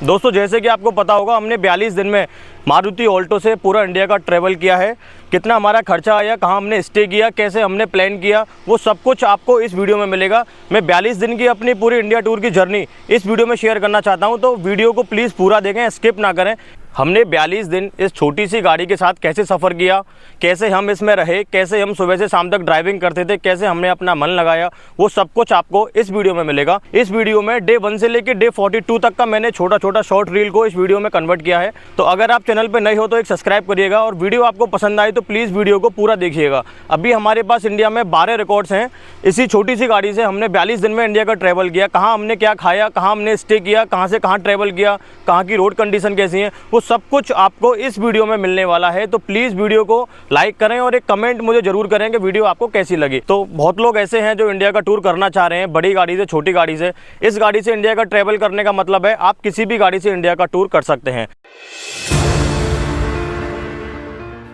दोस्तों जैसे कि आपको पता होगा, हमने 42 दिन में मारुति ऑल्टो से पूरा इंडिया का ट्रैवल किया है। कितना हमारा खर्चा आया, कहाँ हमने स्टे किया, कैसे हमने प्लान किया, वो सब कुछ आपको इस वीडियो में मिलेगा। मैं 42 दिन की अपनी पूरी इंडिया टूर की जर्नी इस वीडियो में शेयर करना चाहता हूँ, तो वीडियो को प्लीज़ पूरा देखें, स्किप ना करें। हमने 42 दिन इस छोटी सी गाड़ी के साथ कैसे सफ़र किया, कैसे हम इसमें रहे, कैसे हम सुबह से शाम तक ड्राइविंग करते थे, कैसे हमने अपना मन लगाया, वो सब कुछ आपको इस वीडियो में मिलेगा। इस वीडियो में डे 1 से लेकर डे 42 तक का मैंने छोटा छोटा शॉर्ट रील को इस वीडियो में कन्वर्ट किया है। तो अगर आप चैनल पर नए हो तो एक सब्सक्राइब करिएगा, और वीडियो आपको पसंद आए तो प्लीज़ वीडियो को पूरा देखिएगा। अभी हमारे पास इंडिया में 12 रिकॉर्ड्स हैं। इसी छोटी सी गाड़ी से हमने 42 दिन में इंडिया का ट्रैवल किया। कहाँ हमने क्या खाया, कहाँ हमने स्टे किया, कहाँ से कहाँ ट्रैवल किया, कहाँ की रोड कंडीशन कैसी है, वो सब कुछ आपको इस वीडियो में मिलने वाला है। तो प्लीज़ वीडियो को लाइक करें और एक कमेंट मुझे जरूर करें कि वीडियो आपको कैसी लगी। तो बहुत लोग ऐसे हैं जो इंडिया का टूर करना चाह रहे हैं, बड़ी गाड़ी से, छोटी गाड़ी से। इस गाड़ी से इंडिया का ट्रैवल करने का मतलब है आप किसी भी गाड़ी से इंडिया का टूर कर सकते हैं।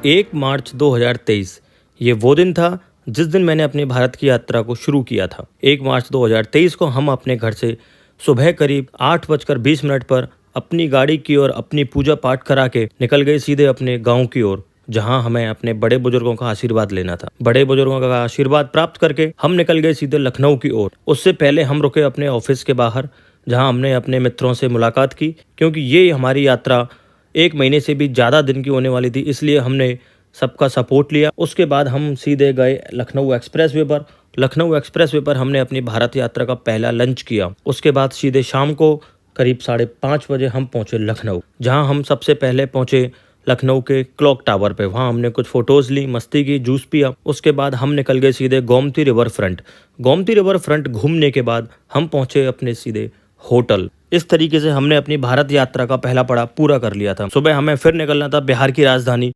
1 मार्च 2023 ये वो दिन था जिस दिन मैंने अपनी भारत की यात्रा को शुरू किया था। 1 मार्च 2023 को हम अपने घर से सुबह करीब 8:20 पर अपनी गाड़ी की ओर अपनी पूजा पाठ करा के निकल गए सीधे अपने गांव की ओर, जहां हमें अपने बड़े बुजुर्गों का आशीर्वाद लेना था। बड़े बुजुर्गों का आशीर्वाद प्राप्त करके हम निकल गए सीधे लखनऊ की ओर। उससे पहले हम रुके अपने ऑफिस के बाहर, जहां हमने अपने मित्रों से मुलाकात की, क्योंकि ये हमारी यात्रा 1 महीने से भी ज़्यादा दिन की होने वाली थी, इसलिए हमने सबका सपोर्ट लिया। उसके बाद हम सीधे गए लखनऊ एक्सप्रेसवे पर। लखनऊ एक्सप्रेसवे पर हमने अपनी भारत यात्रा का पहला लंच किया। उसके बाद सीधे शाम को करीब 5:30 बजे हम पहुंचे लखनऊ, जहां हम सबसे पहले पहुंचे लखनऊ के क्लॉक टावर पे। वहां हमने कुछ फोटोज ली, मस्ती की, जूस पिया। उसके बाद हम निकल गए सीधे Gomti river front. Gomti river front घूमने के बाद हम पहुंचे अपने सीधे होटल। इस तरीके से हमने अपनी भारत यात्रा का पहला पड़ाव पूरा कर लिया था। सुबह हमें फिर निकलना था बिहार की राजधानी।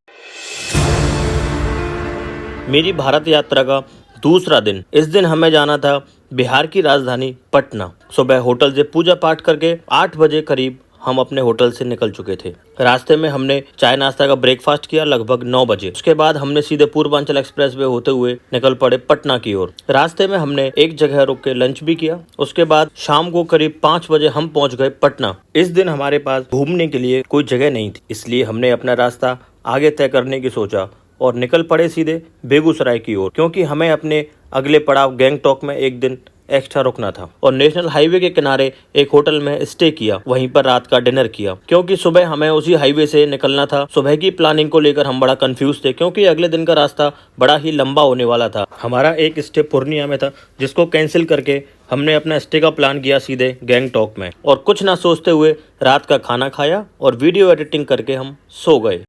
मेरी भारत यात्रा का दूसरा दिन, इस दिन हमें जाना था बिहार की राजधानी पटना। सुबह होटल से पूजा पाठ करके 8 बजे करीब हम अपने होटल से निकल चुके थे। रास्ते में हमने चाय नाश्ता का ब्रेकफास्ट किया लगभग 9 बजे। उसके बाद हमने सीधे पूर्वांचल एक्सप्रेसवे होते हुए निकल पड़े पटना की ओर। रास्ते में हमने एक जगह रुक के लंच भी किया। उसके बाद शाम को करीब 5 बजे हम पहुंच गए पटना। इस दिन हमारे पास घूमने के लिए कोई जगह नहीं थी, इसलिए हमने अपना रास्ता आगे तय करने की सोचा और निकल पड़े सीधे बेगूसराय की ओर, क्योंकि हमें अपने अगले पड़ाव गैंगटॉक में एक दिन एक्स्ट्रा रुकना था। और नेशनल हाईवे के किनारे एक होटल में स्टे किया, वहीं पर रात का डिनर किया, क्योंकि सुबह हमें उसी हाईवे से निकलना था। सुबह की प्लानिंग को लेकर हम बड़ा कंफ्यूज थे, क्योंकि अगले दिन का रास्ता बड़ा ही लंबा होने वाला था। हमारा एक स्टे पूर्णिया में था, जिसको कैंसिल करके हमने अपना स्टे का प्लान किया सीधे गैंगटॉक में। और कुछ ना सोचते हुए रात का खाना खाया और वीडियो एडिटिंग करके हम सो गए।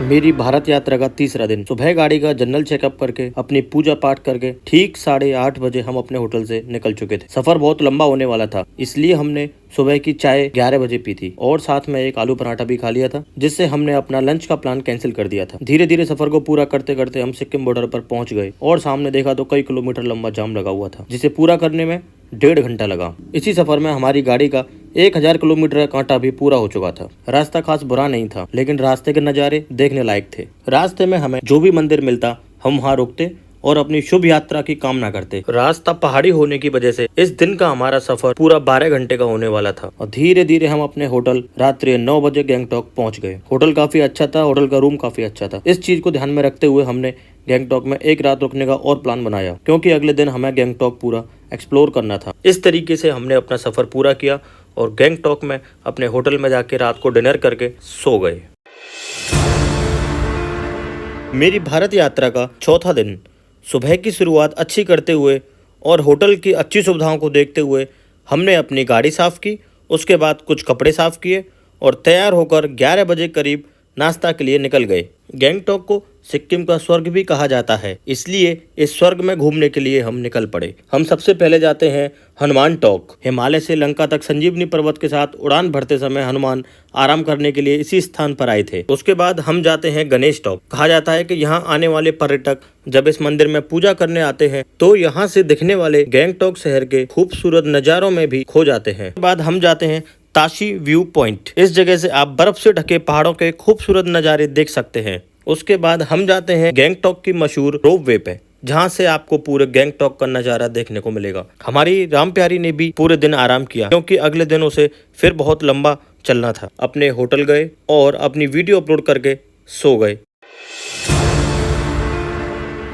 मेरी भारत यात्रा का तीसरा दिन, सुबह गाड़ी का जनरल चेकअप करके अपनी पूजा पाठ करके ठीक 8:30 बजे हम अपने होटल से निकल चुके थे। सफर बहुत लंबा होने वाला था, इसलिए हमने सुबह की चाय 11 बजे पी थी और साथ में एक आलू पराठा भी खा लिया था, जिससे हमने अपना लंच का प्लान कैंसिल कर दिया था। धीरे धीरे सफर को पूरा करते करते हम सिक्किम बॉर्डर पर पहुंच गए और सामने देखा तो कई किलोमीटर लंबा जाम लगा हुआ था, जिसे पूरा करने में 1.5 घंटा लगा। इसी सफर में हमारी गाड़ी का 1000 किलोमीटर का कांटा भी पूरा हो चुका था। रास्ता खास बुरा नहीं था, लेकिन रास्ते के नज़ारे देखने लायक थे। रास्ते में हमें जो भी मंदिर मिलता हम वहाँ रुकते और अपनी शुभ यात्रा की कामना करते। रास्ता पहाड़ी होने की वजह से इस दिन का हमारा सफर पूरा 12 घंटे का होने वाला था। और धीरे धीरे हम अपने होटल रात्रि 9 बजे गैंगटॉक पहुंच गए। होटल काफी अच्छा था, होटल का रूम काफी अच्छा था। इस चीज को ध्यान में रखते हुए हमने गैंगटॉक में एक रात रुकने का और प्लान बनाया, क्योंकि अगले दिन हमें गैंगटॉक पूरा एक्सप्लोर करना था। इस तरीके से हमने अपना सफर पूरा किया और गैंगटॉक में अपने होटल में जाके रात को डिनर करके सो गए। मेरी भारत यात्रा का चौथा दिन, सुबह की शुरुआत अच्छी करते हुए और होटल की अच्छी सुविधाओं को देखते हुए हमने अपनी गाड़ी साफ़ की। उसके बाद कुछ कपड़े साफ़ किए और तैयार होकर 11 बजे करीब नाश्ता के लिए निकल गए। गैंगटॉक को सिक्किम का स्वर्ग भी कहा जाता है, इसलिए इस स्वर्ग में घूमने के लिए हम निकल पड़े। हम सबसे पहले जाते हैं हनुमान टॉक। हिमालय से लंका तक संजीवनी पर्वत के साथ उड़ान भरते समय हनुमान आराम करने के लिए इसी स्थान पर आए थे। उसके बाद हम जाते हैं गणेश टॉक। कहा जाता है कि यहाँ आने वाले पर्यटक जब इस मंदिर में पूजा करने आते हैं तो यहाँ से दिखने वाले गैंगटॉक शहर के खूबसूरत नज़ारों में भी खो जाते हैं। उसके बाद हम जाते हैं ताशी व्यू पॉइंट। इस जगह से आप बर्फ से ढके पहाड़ों के खूबसूरत नज़ारे देख सकते हैं। उसके बाद हम जाते हैं गैंगटॉक की मशहूर रोप वे पे, जहां से आपको पूरे गैंगटॉक का नज़ारा देखने को मिलेगा। हमारी राम प्यारी ने भी पूरे दिन आराम किया क्योंकि अगले दिन उसे फिर बहुत लंबा चलना था। अपने होटल गए और अपनी वीडियो अपलोड करके सो गए।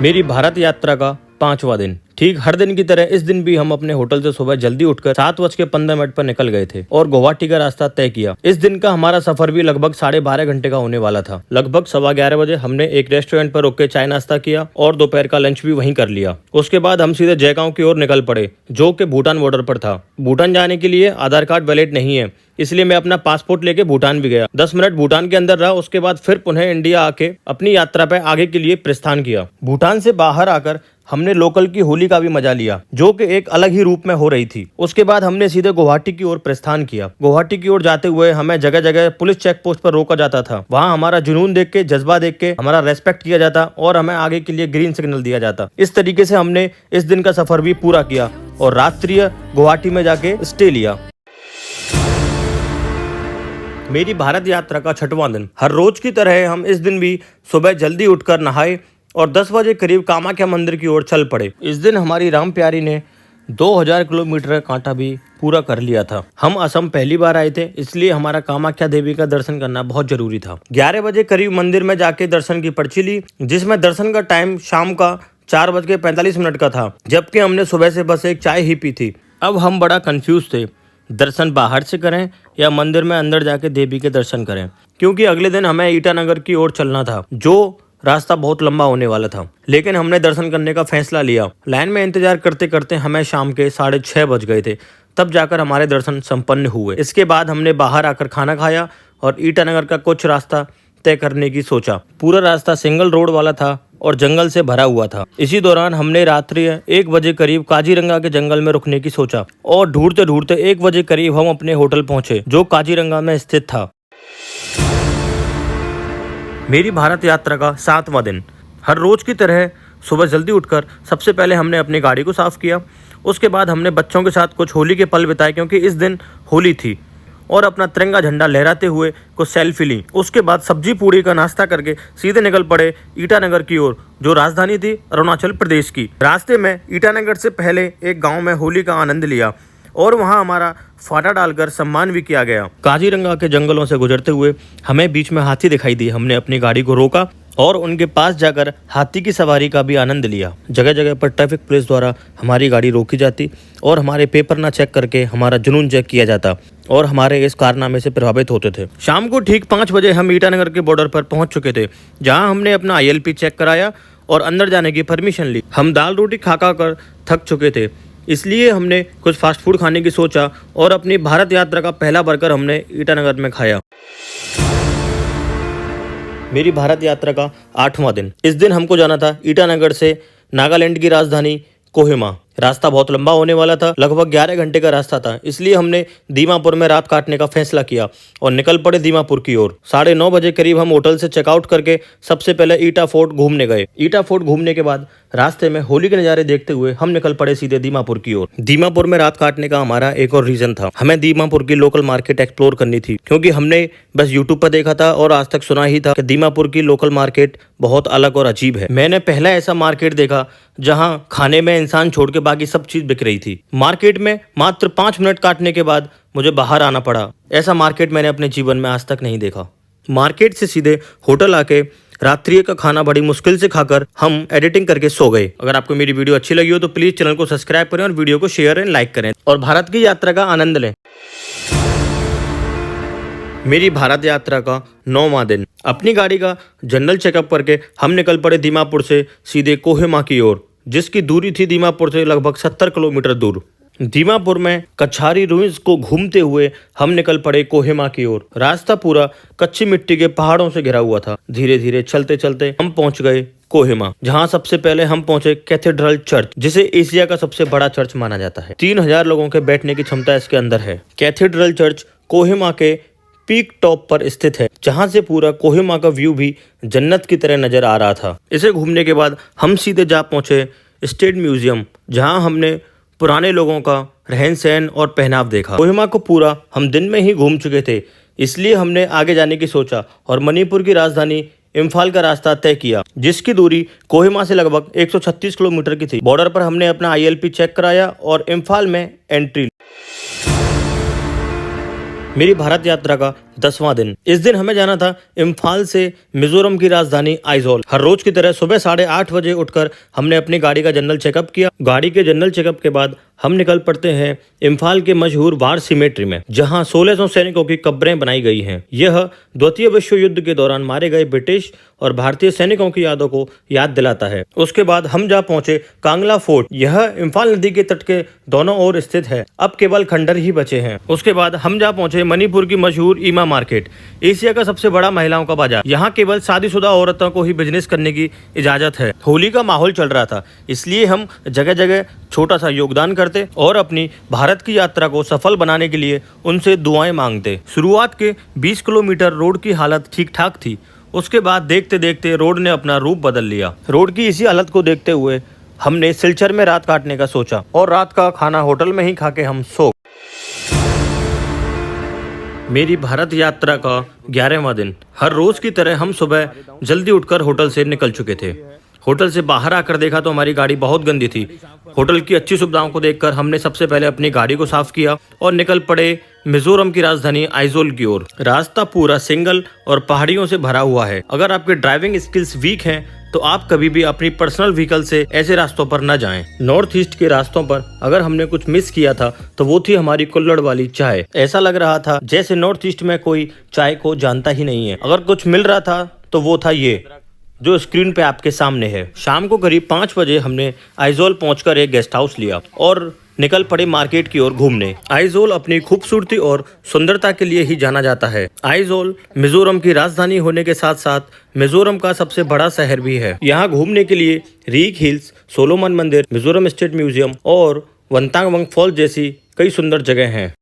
मेरी भारत यात्रा का 5वां दिन। ठीक हर दिन की तरह इस दिन भी हम अपने होटल से सुबह जल्दी उठकर 7:15 पर निकल गए थे और गुवाहाटी का रास्ता तय किया। इस दिन का हमारा सफर भी लगभग 12.5 घंटे का होने वाला था। लगभग 11:15 बजे हमने एक रेस्टोरेंट पर रुक के चाय नाश्ता किया और दोपहर का लंच भी वहीं कर लिया। उसके बाद हम सीधे जयगांव की ओर निकल पड़े, जो कि भूटान बॉर्डर पर था। भूटान जाने के लिए आधार कार्ड वैलिड नहीं है, इसलिए मैं अपना पासपोर्ट लेके भूटान भी गया। 10 मिनट भूटान के अंदर रहा, उसके बाद फिर पुनः इंडिया आके अपनी यात्रा पे आगे के लिए प्रस्थान किया। भूटान से बाहर आकर हमने लोकल की होली का भी मजा लिया, जो कि एक अलग ही रूप में हो रही थी। उसके बाद हमने सीधे गुवाहाटी की ओर प्रस्थान किया। गुवाहाटी की ओर जाते हुए हमें जगह जगह पुलिस चेक पोस्ट पर रोका जाता था। वहाँ हमारा जुनून देख के, जज्बा देख के हमारा रेस्पेक्ट किया जाता और हमें आगे के लिए ग्रीन सिग्नल दिया जाता। इस तरीके से हमने इस दिन का सफर भी पूरा किया और रात्रि गुवाहाटी में जाके स्टे लिया। मेरी भारत यात्रा का 6वां दिन। हर रोज की तरह हम इस दिन भी सुबह जल्दी उठकर नहाए और 10 बजे करीब कामाख्या मंदिर की ओर चल पड़े। इस दिन हमारी राम प्यारी ने 2000 किलोमीटर का कांटा भी पूरा कर लिया था। हम असम पहली बार आए थे, इसलिए हमारा कामाख्या देवी का दर्शन करना बहुत जरूरी था। 11 बजे करीब मंदिर में जाके दर्शन की पर्ची ली, जिसमें दर्शन का टाइम शाम का 4:45 का था, जबकि हमने सुबह से बस एक चाय ही पी थी। अब हम बड़ा कंफ्यूज थे, दर्शन बाहर से करें या मंदिर में अंदर जाके देवी के दर्शन करें, क्योंकि अगले दिन हमें ईटानगर की ओर चलना था, जो रास्ता बहुत लंबा होने वाला था। लेकिन हमने दर्शन करने का फैसला लिया। लाइन में इंतजार करते करते हमें शाम के 6:30 बज गए थे, तब जाकर हमारे दर्शन संपन्न हुए। इसके बाद हमने बाहर आकर खाना खाया और ईटानगर का कुछ रास्ता तय करने की सोचा। पूरा रास्ता सिंगल रोड वाला था और जंगल से भरा हुआ था। इसी दौरान हमने रात्रि 1 बजे करीब काजीरंगा के जंगल में रुकने की सोचा और ढूंढते ढूंढते 1 बजे करीब हम अपने होटल पहुंचे, जो काजीरंगा में स्थित था। मेरी भारत यात्रा का 7वां दिन। हर रोज की तरह सुबह जल्दी उठकर सबसे पहले हमने अपनी गाड़ी को साफ किया। उसके बाद हमने बच्चों के साथ कुछ होली के पल बिताए, क्योंकि इस दिन होली थी, और अपना तिरंगा झंडा लहराते हुए कुछ सेल्फी ली। उसके बाद सब्जी पूड़ी का नाश्ता करके सीधे निकल पड़े ईटानगर की ओर, जो राजधानी थी अरुणाचल प्रदेश की। रास्ते में ईटानगर से पहले एक गाँव में होली का आनंद लिया और वहाँ हमारा फाटा डालकर सम्मान भी किया गया। काजीरंगा के जंगलों से गुजरते हुए हमें बीच में हाथी दिखाई दिए। हमने अपनी गाड़ी को रोका और उनके पास जाकर हाथी की सवारी का भी आनंद लिया। जगह जगह पर ट्रैफिक पुलिस द्वारा हमारी गाड़ी रोकी जाती और हमारे पेपर ना चेक करके हमारा जुनून चेक किया जाता और हमारे इस कारनामे से प्रभावित होते थे। शाम को ठीक 5 बजे हम ईटानगर के बॉर्डर पर पहुंच चुके थे, जहां हमने अपना ILP चेक कराया और अंदर जाने की परमिशन ली। हम दाल रोटी खा कर थक चुके थे, इसलिए हमने कुछ फास्ट फूड खाने की सोचा और अपनी भारत यात्रा का पहला बर्गर हमने ईटानगर में खाया। मेरी भारत यात्रा का 8वां दिन। इस दिन हमको जाना था ईटानगर से नागालैंड की राजधानी कोहिमा। रास्ता बहुत लंबा होने वाला था, लगभग 11 घंटे का रास्ता था, इसलिए हमने दीमापुर में रात काटने का फैसला किया और निकल पड़े दीमापुर की ओर। 9:30 बजे करीब हम होटल से चेकआउट करके सबसे पहले ईटा फोर्ट घूमने गए। ईटा फोर्ट घूमने के बाद रास्ते में होली के नज़ारे देखते हुए हम निकल पड़े सीधे दीमापुर की ओर। दीमापुर में रात काटने का हमारा एक और रीजन था, हमें दीमापुर की लोकल मार्केट एक्सप्लोर करनी थी, क्योंकि हमने बस यूट्यूब पर देखा था और आज तक सुना ही था कि दीमापुर की लोकल मार्केट बहुत अलग और अजीब है। मैंने पहला ऐसा मार्केट देखा जहां खाने में इंसान छोड़ के बाकी सब चीज बिक रही थी। मार्केट में मात्र 5 मिनट काटने के बाद मुझे बाहर आना पड़ा। ऐसा मार्केट मैंने अपने जीवन में आज तक नहीं देखा। मार्केट से सीधे होटल आके रात्रि का खाना बड़ी मुश्किल से खाकर हम एडिटिंग करके सो गए। अगर आपको मेरी वीडियो अच्छी लगी हो तो प्लीज चैनल को सब्सक्राइब करें और वीडियो को शेयर एंड लाइक करें और भारत की यात्रा का आनंद लें। मेरी भारत यात्रा का 9वां दिन। अपनी गाड़ी का जनरल चेकअप करके हम निकल पड़े दीमापुर से सीधे कोहिमा की ओर, जिसकी दूरी थी दीमापुर से लगभग 70 किलोमीटर दूर। दीमापुर में कछारी रूइंस को घूमते हुए हम निकल पड़े कोहिमा की ओर। रास्ता पूरा कच्ची मिट्टी के पहाड़ों से घिरा हुआ था। धीरे धीरे चलते चलते हम पहुंच गए कोहिमा, जहां सबसे पहले हम पहुंचे कैथेड्रल चर्च, जिसे एशिया का सबसे बड़ा चर्च माना जाता है। 3000 लोगों के बैठने की क्षमता इसके अंदर है। कैथेड्रल चर्च कोहिमा के पीक टॉप पर स्थित है, जहां से पूरा कोहिमा का व्यू भी जन्नत की तरह नजर आ रहा था। इसे घूमने के बाद हम सीधे जा पहुंचे स्टेट म्यूजियम, जहां हमने पुराने लोगों का रहन सहन और पहनाव देखा। कोहिमा को पूरा हम दिन में ही घूम चुके थे, इसलिए हमने आगे जाने की सोचा और मणिपुर की राजधानी इम्फाल का रास्ता तय किया, जिसकी दूरी कोहिमा से लगभग 136 किलोमीटर की थी। बॉर्डर पर हमने अपना ILP चेक कराया और इम्फाल में एंट्री। मेरी भारत यात्रा का 10वां दिन। इस दिन हमें जाना था इम्फाल से मिजोरम की राजधानी आइजोल। हर रोज की तरह सुबह 8:30 बजे उठकर हमने अपनी गाड़ी का जनरल चेकअप किया। गाड़ी के जनरल चेकअप के बाद हम निकल पड़ते हैं इम्फाल के मशहूर वार सिमेट्री में, जहां 1600 सैनिकों की कब्रें बनाई गई हैं। यह द्वितीय विश्व युद्ध के दौरान मारे गए ब्रिटिश और भारतीय सैनिकों की यादों को याद दिलाता है। उसके बाद हम जा पहुंचे कांगला फोर्ट। यह इम्फाल नदी के तट के दोनों ओर स्थित है। अब केवल खंडर ही बचे हैं। उसके बाद हम जा पहुंचे मणिपुर की मशहूर ईमा मार्केट, एशिया का सबसे बड़ा महिलाओं का बाजार। यहाँ केवल शादीशुदा औरतों को ही बिजनेस करने की इजाजत है। होली का माहौल चल रहा था, इसलिए हम जगह जगह छोटा सा योगदान करते और अपनी भारत की यात्रा को सफल बनाने के लिए उनसे दुआएं मांगते। शुरुआत के 20 किलोमीटर रोड की हालत ठीक ठाक थी। उसके बाद देखते देखते रोड ने अपना रूप बदल लिया। रोड की इसी हालत को देखते हुए हमने सिलचर में रात काटने का सोचा और रात का खाना होटल में ही खा के हम सो। मेरी भारत यात्रा का 11वां दिन। हर रोज की तरह हम सुबह जल्दी उठकर होटल से निकल चुके थे। होटल से बाहर आकर देखा तो हमारी गाड़ी बहुत गंदी थी। होटल की अच्छी सुविधाओं को देखकर हमने सबसे पहले अपनी गाड़ी को साफ किया और निकल पड़े मिजोरम की राजधानी आइजोल की ओर। रास्ता पूरा सिंगल और पहाड़ियों से भरा हुआ है। अगर आपके ड्राइविंग स्किल्स वीक हैं तो आप कभी भी अपनी पर्सनल व्हीकल से ऐसे रास्तों पर न जाएं। नॉर्थ ईस्ट के रास्तों पर अगर हमने कुछ मिस किया था तो वो थी हमारी कुल्हड़ वाली चाय। ऐसा लग रहा था जैसे नॉर्थ ईस्ट में कोई चाय को जानता ही नहीं है। अगर कुछ मिल रहा था तो वो था ये जो स्क्रीन पे आपके सामने है। शाम को करीब 5 बजे हमने आइजोल पहुंचकर एक गेस्ट हाउस लिया और निकल पड़े मार्केट की ओर घूमने। आइजोल अपनी खूबसूरती और सुंदरता के लिए ही जाना जाता है। आइजोल मिजोरम की राजधानी होने के साथ साथ मिजोरम का सबसे बड़ा शहर भी है। यहाँ घूमने के लिए रीक हिल्स, सोलोमन मंदिर, मिजोरम स्टेट म्यूजियम और वंतांगवंग फॉल्स जैसी कई सुंदर जगह हैं।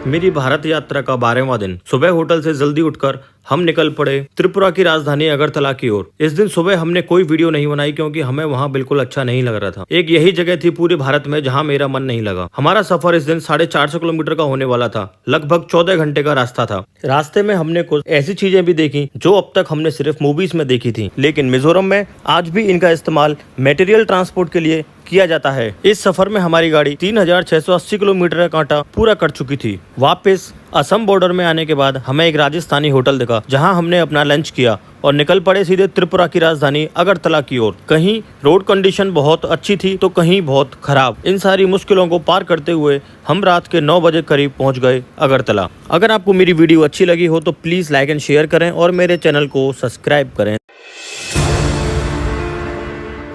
मेरी भारत यात्रा का 12वां दिन। सुबह होटल से जल्दी उठकर हम निकल पड़े त्रिपुरा की राजधानी अगरतला की ओर। इस दिन सुबह हमने कोई वीडियो नहीं बनाई क्योंकि हमें वहां बिल्कुल अच्छा नहीं लग रहा था। एक यही जगह थी पूरे भारत में जहां मेरा मन नहीं लगा। हमारा सफर इस दिन 450 किलोमीटर का होने वाला था। लगभग 14 घंटे का रास्ता था। रास्ते में हमने कुछ ऐसी चीजें भी देखी जो अब तक हमने सिर्फ मूवीज में देखी थी, लेकिन मिजोरम में आज भी इनका इस्तेमाल मटेरियल ट्रांसपोर्ट के लिए किया जाता है। इस सफर में हमारी गाड़ी 3680 किलोमीटर का कांटा पूरा कर चुकी थी। वापस असम बॉर्डर में आने के बाद हमें एक राजस्थानी होटल दिखा जहां हमने अपना लंच किया और निकल पड़े सीधे त्रिपुरा की राजधानी अगरतला की ओर। कहीं रोड कंडीशन बहुत अच्छी थी तो कहीं बहुत खराब। इन सारी मुश्किलों को पार करते हुए हम रात के 9 बजे करीब पहुंच गए अगरतला। अगर आपको मेरी वीडियो अच्छी लगी हो तो प्लीज लाइक एंड शेयर करें और मेरे चैनल को सब्सक्राइब करें।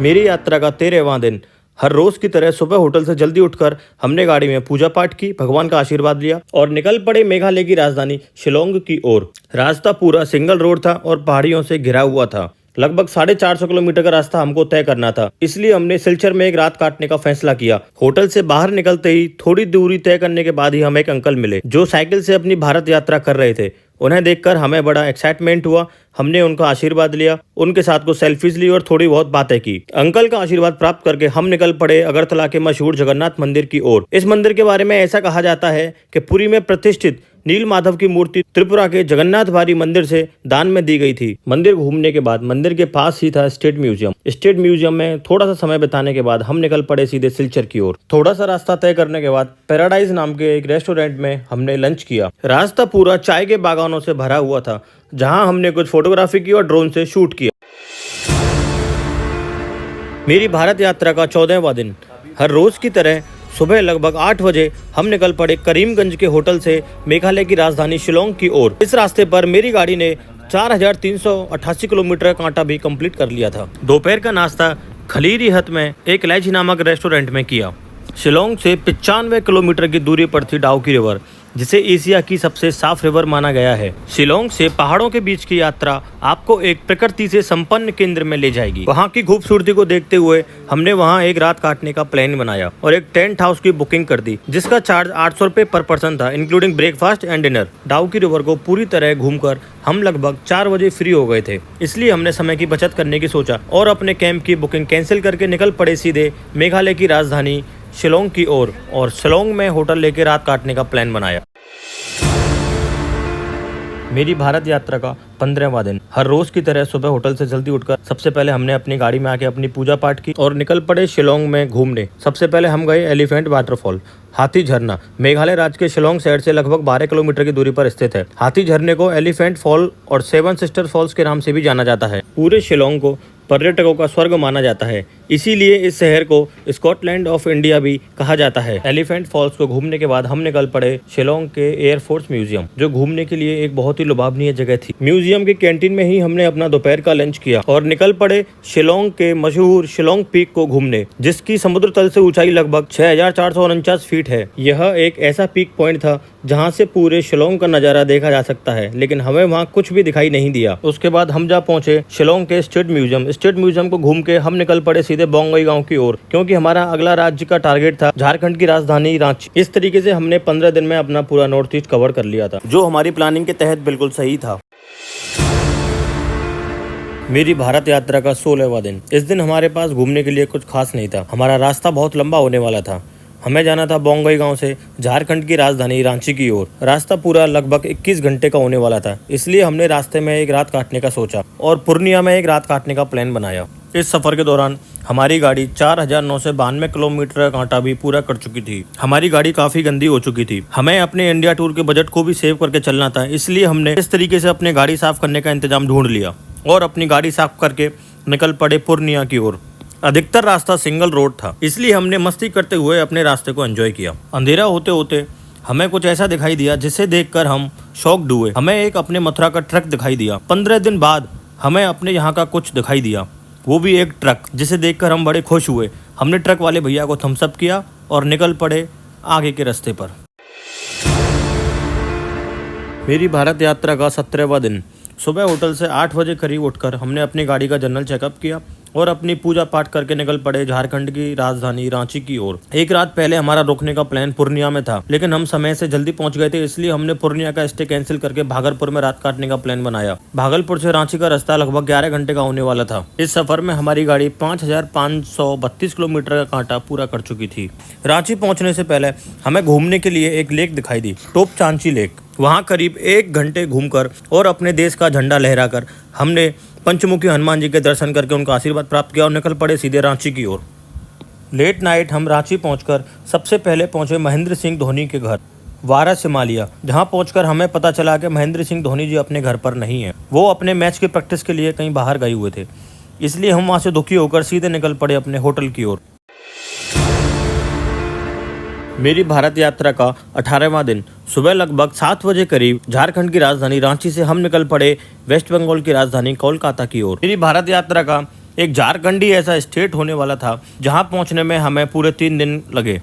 मेरी यात्रा का 13वां दिन। हर रोज की तरह सुबह होटल से जल्दी उठकर हमने गाड़ी में पूजा पाठ की, भगवान का आशीर्वाद लिया और निकल पड़े मेघालय की राजधानी शिलोंग की ओर। रास्ता पूरा सिंगल रोड था और पहाड़ियों से घिरा हुआ था। लगभग 450 किलोमीटर का रास्ता हमको तय करना था, इसलिए हमने सिलचर में एक रात काटने का फैसला किया। होटल से बाहर निकलते ही थोड़ी दूरी तय करने के बाद ही हमें एक अंकल मिले जो साइकिल से अपनी भारत यात्रा कर रहे थे। उन्हें देखकर हमें बड़ा एक्साइटमेंट हुआ। हमने उनका आशीर्वाद लिया, उनके साथ कुछ सेल्फीज ली और थोड़ी बहुत बातें की। अंकल का आशीर्वाद प्राप्त करके हम निकल पड़े अगरतला के मशहूर जगन्नाथ मंदिर की ओर। इस मंदिर के बारे में ऐसा कहा जाता है कि पुरी में प्रतिष्ठित नील माधव की मूर्ति त्रिपुरा के जगन्नाथ भारी मंदिर से दान में दी गई थी। मंदिर घूमने के बाद मंदिर के पास ही था स्टेट म्यूजियम। स्टेट म्यूजियम में थोड़ा सा समय बिताने के बाद हम निकल पड़े सीधे सिलचर की ओर। थोड़ा सा रास्ता तय करने के बाद पैराडाइज नाम के एक रेस्टोरेंट में हमने लंच किया। रास्ता पूरा चाय के बागानों से भरा हुआ था जहां हमने कुछ फोटोग्राफी की और ड्रोन से शूट किया। मेरी भारत यात्रा का 14वां दिन। हर रोज की तरह सुबह लगभग 8 बजे हम निकल पड़े करीमगंज के होटल से मेघालय की राजधानी शिलोंग की ओर। इस रास्ते पर मेरी गाड़ी ने 4388 किलोमीटर का कांटा भी कंप्लीट कर लिया था। दोपहर का नाश्ता खलीरी हट में एक लैजी नामक रेस्टोरेंट में किया। शिलोंग से 95 किलोमीटर की दूरी पर थी डाउकी रिवर, जिसे एशिया की सबसे साफ रिवर माना गया है। शिलोंग से पहाड़ों के बीच की यात्रा आपको एक प्रकृति से संपन्न केंद्र में ले जाएगी। वहाँ की खूबसूरती को देखते हुए हमने वहाँ एक रात काटने का प्लान बनाया और एक टेंट हाउस की बुकिंग कर दी, जिसका चार्ज 800 रुपये पर पर्सन था, including breakfast and dinner. Dawki river को पूरी तरह घूमकर हम लगभग 4 बजे फ्री हो गए थे, इसलिए हमने समय की बचत करने की सोचा और अपने कैंप की बुकिंग कैंसिल करके निकल पड़े सीधे मेघालय की राजधानी शिलोंग की ओर और शिलोंग में होटल लेके रात काटने का प्लान बनाया। मेरी भारत यात्रा का 15वां दिन। हर रोज की तरह सुबह होटल से जल्दी उठकर सबसे पहले हमने अपनी गाड़ी में आके अपनी पूजा पाठ की और निकल पड़े शिलोंग में घूमने। सबसे पहले हम गए एलिफेंट वाटरफॉल। हाथी झरना मेघालय राज्य के शिलोंग शहर से लगभग 12 किलोमीटर की दूरी पर स्थित है। हाथी झरने को एलिफेंट फॉल और 7 सिस्टर फॉल्स के नाम से भी जाना जाता है। पूरे शिलोंग को पर्यटकों का स्वर्ग माना जाता है, इसीलिए इस शहर को स्कॉटलैंड ऑफ इंडिया भी कहा जाता है। एलिफेंट फॉल्स को घूमने के बाद हम निकल पड़े शिलोंग के एयरफोर्स म्यूजियम, जो घूमने के लिए एक बहुत ही लुभावनीय जगह थी। म्यूजियम की कैंटीन में ही हमने अपना दोपहर का लंच किया और निकल पड़े शिलोंग के मशहूर शिलोंग पीक को घूमने, जिसकी समुद्र तल से ऊंचाई लगभग 6449 फीट है। यह एक ऐसा पीक पॉइंट था जहां से पूरे शिलोंग का नजारा देखा जा सकता है, लेकिन हमें वहां कुछ भी दिखाई नहीं दिया। उसके बाद हम जा पहुंचे शिलोंग के स्टेट म्यूजियम। स्टेट म्यूजियम को घूम के हम निकल पड़े सीधे बोंगई गांव की ओर, क्योंकि हमारा अगला राज्य का टारगेट था झारखंड की राजधानी रांची। इस तरीके से हमने 15 दिन में अपना पूरा नॉर्थ ईस्ट कवर कर लिया था, जो हमारी प्लानिंग के तहत बिल्कुल सही था। मेरी भारत यात्रा का 16वां दिन। इस दिन हमारे पास घूमने के लिए कुछ खास नहीं था। हमारा रास्ता बहुत लंबा होने वाला था। हमें जाना था बोंगई गांव से झारखंड की राजधानी रांची की ओर। रास्ता पूरा लगभग 21 घंटे का होने वाला था, इसलिए हमने रास्ते में एक रात काटने का सोचा और पूर्णिया में एक रात काटने का प्लान बनाया। इस सफर के दौरान हमारी गाड़ी 4992 किलोमीटर का कांटा भी पूरा कर चुकी थी। हमारी गाड़ी काफी गंदी हो चुकी थी। हमें अपने इंडिया टूर के बजट को भी सेव करके चलना था, इसलिए हमने इस तरीके से अपनी गाड़ी साफ करने का इंतजाम ढूंढ लिया और अपनी गाड़ी साफ करके निकल पड़े पूर्णिया की ओर। अधिकतर रास्ता सिंगल रोड था, इसलिए हमने मस्ती करते हुए अपने रास्ते को एंजॉय किया। अंधेरा होते होते हमें कुछ ऐसा दिखाई दिया जिसे देखकर हम शॉक्ड हुए। हमें एक अपने मथुरा का ट्रक दिखाई दिया। 15 दिन बाद हमें अपने यहाँ का कुछ दिखाई दिया, वो भी एक ट्रक, जिसे देखकर हम बड़े खुश हुए। हमने ट्रक वाले भैया को थम्स अप किया और निकल पड़े आगे के रास्ते पर। मेरी भारत यात्रा का 17वां दिन। सुबह होटल से 8 बजे करीब उठकर हमने अपनी गाड़ी का जनरल चेकअप किया और अपनी पूजा पाठ करके निकल पड़े झारखंड की राजधानी रांची की ओर। एक रात पहले हमारा रुकने का प्लान पूर्णिया में था, लेकिन हम समय से जल्दी पहुंच गए थे, इसलिए हमने पूर्णिया का स्टे कैंसिल करके भागलपुर में रात काटने का प्लान बनाया। भागलपुर से रांची का रास्ता लगभग 11 घंटे का होने वाला था। इस सफर में हमारी गाड़ी 5532 किलोमीटर का कांटा पूरा कर चुकी थी। रांची पहुंचने से पहले हमें घूमने के लिए एक लेक दिखाई दी, टोप चांची लेक। वहाँ करीब 1 घंटे घूमकर और अपने देश का झंडा लहराकर हमने पंचमुखी हनुमान जी के दर्शन करके उनका आशीर्वाद प्राप्त किया और निकल पड़े सीधे रांची की ओर। लेट नाइट हम रांची पहुंचकर सबसे पहले पहुंचे महेंद्र सिंह धोनी के घर वारस हिमालय, जहां पहुंचकर हमें पता चला कि महेंद्र सिंह धोनी जी अपने घर पर नहीं हैं। वो अपने मैच की प्रैक्टिस के लिए कहीं बाहर गए हुए थे, इसलिए हम वहां से दुखी होकर सीधे निकल पड़े अपने होटल की ओर। मेरी भारत यात्रा का 18वां दिन। सुबह लगभग 7 बजे करीब झारखंड की राजधानी रांची से हम निकल पड़े वेस्ट बंगाल की राजधानी कोलकाता की ओर। मेरी भारत यात्रा का एक झारखंडी ऐसा स्टेट होने वाला था जहां पहुंचने में हमें पूरे 3 दिन लगे।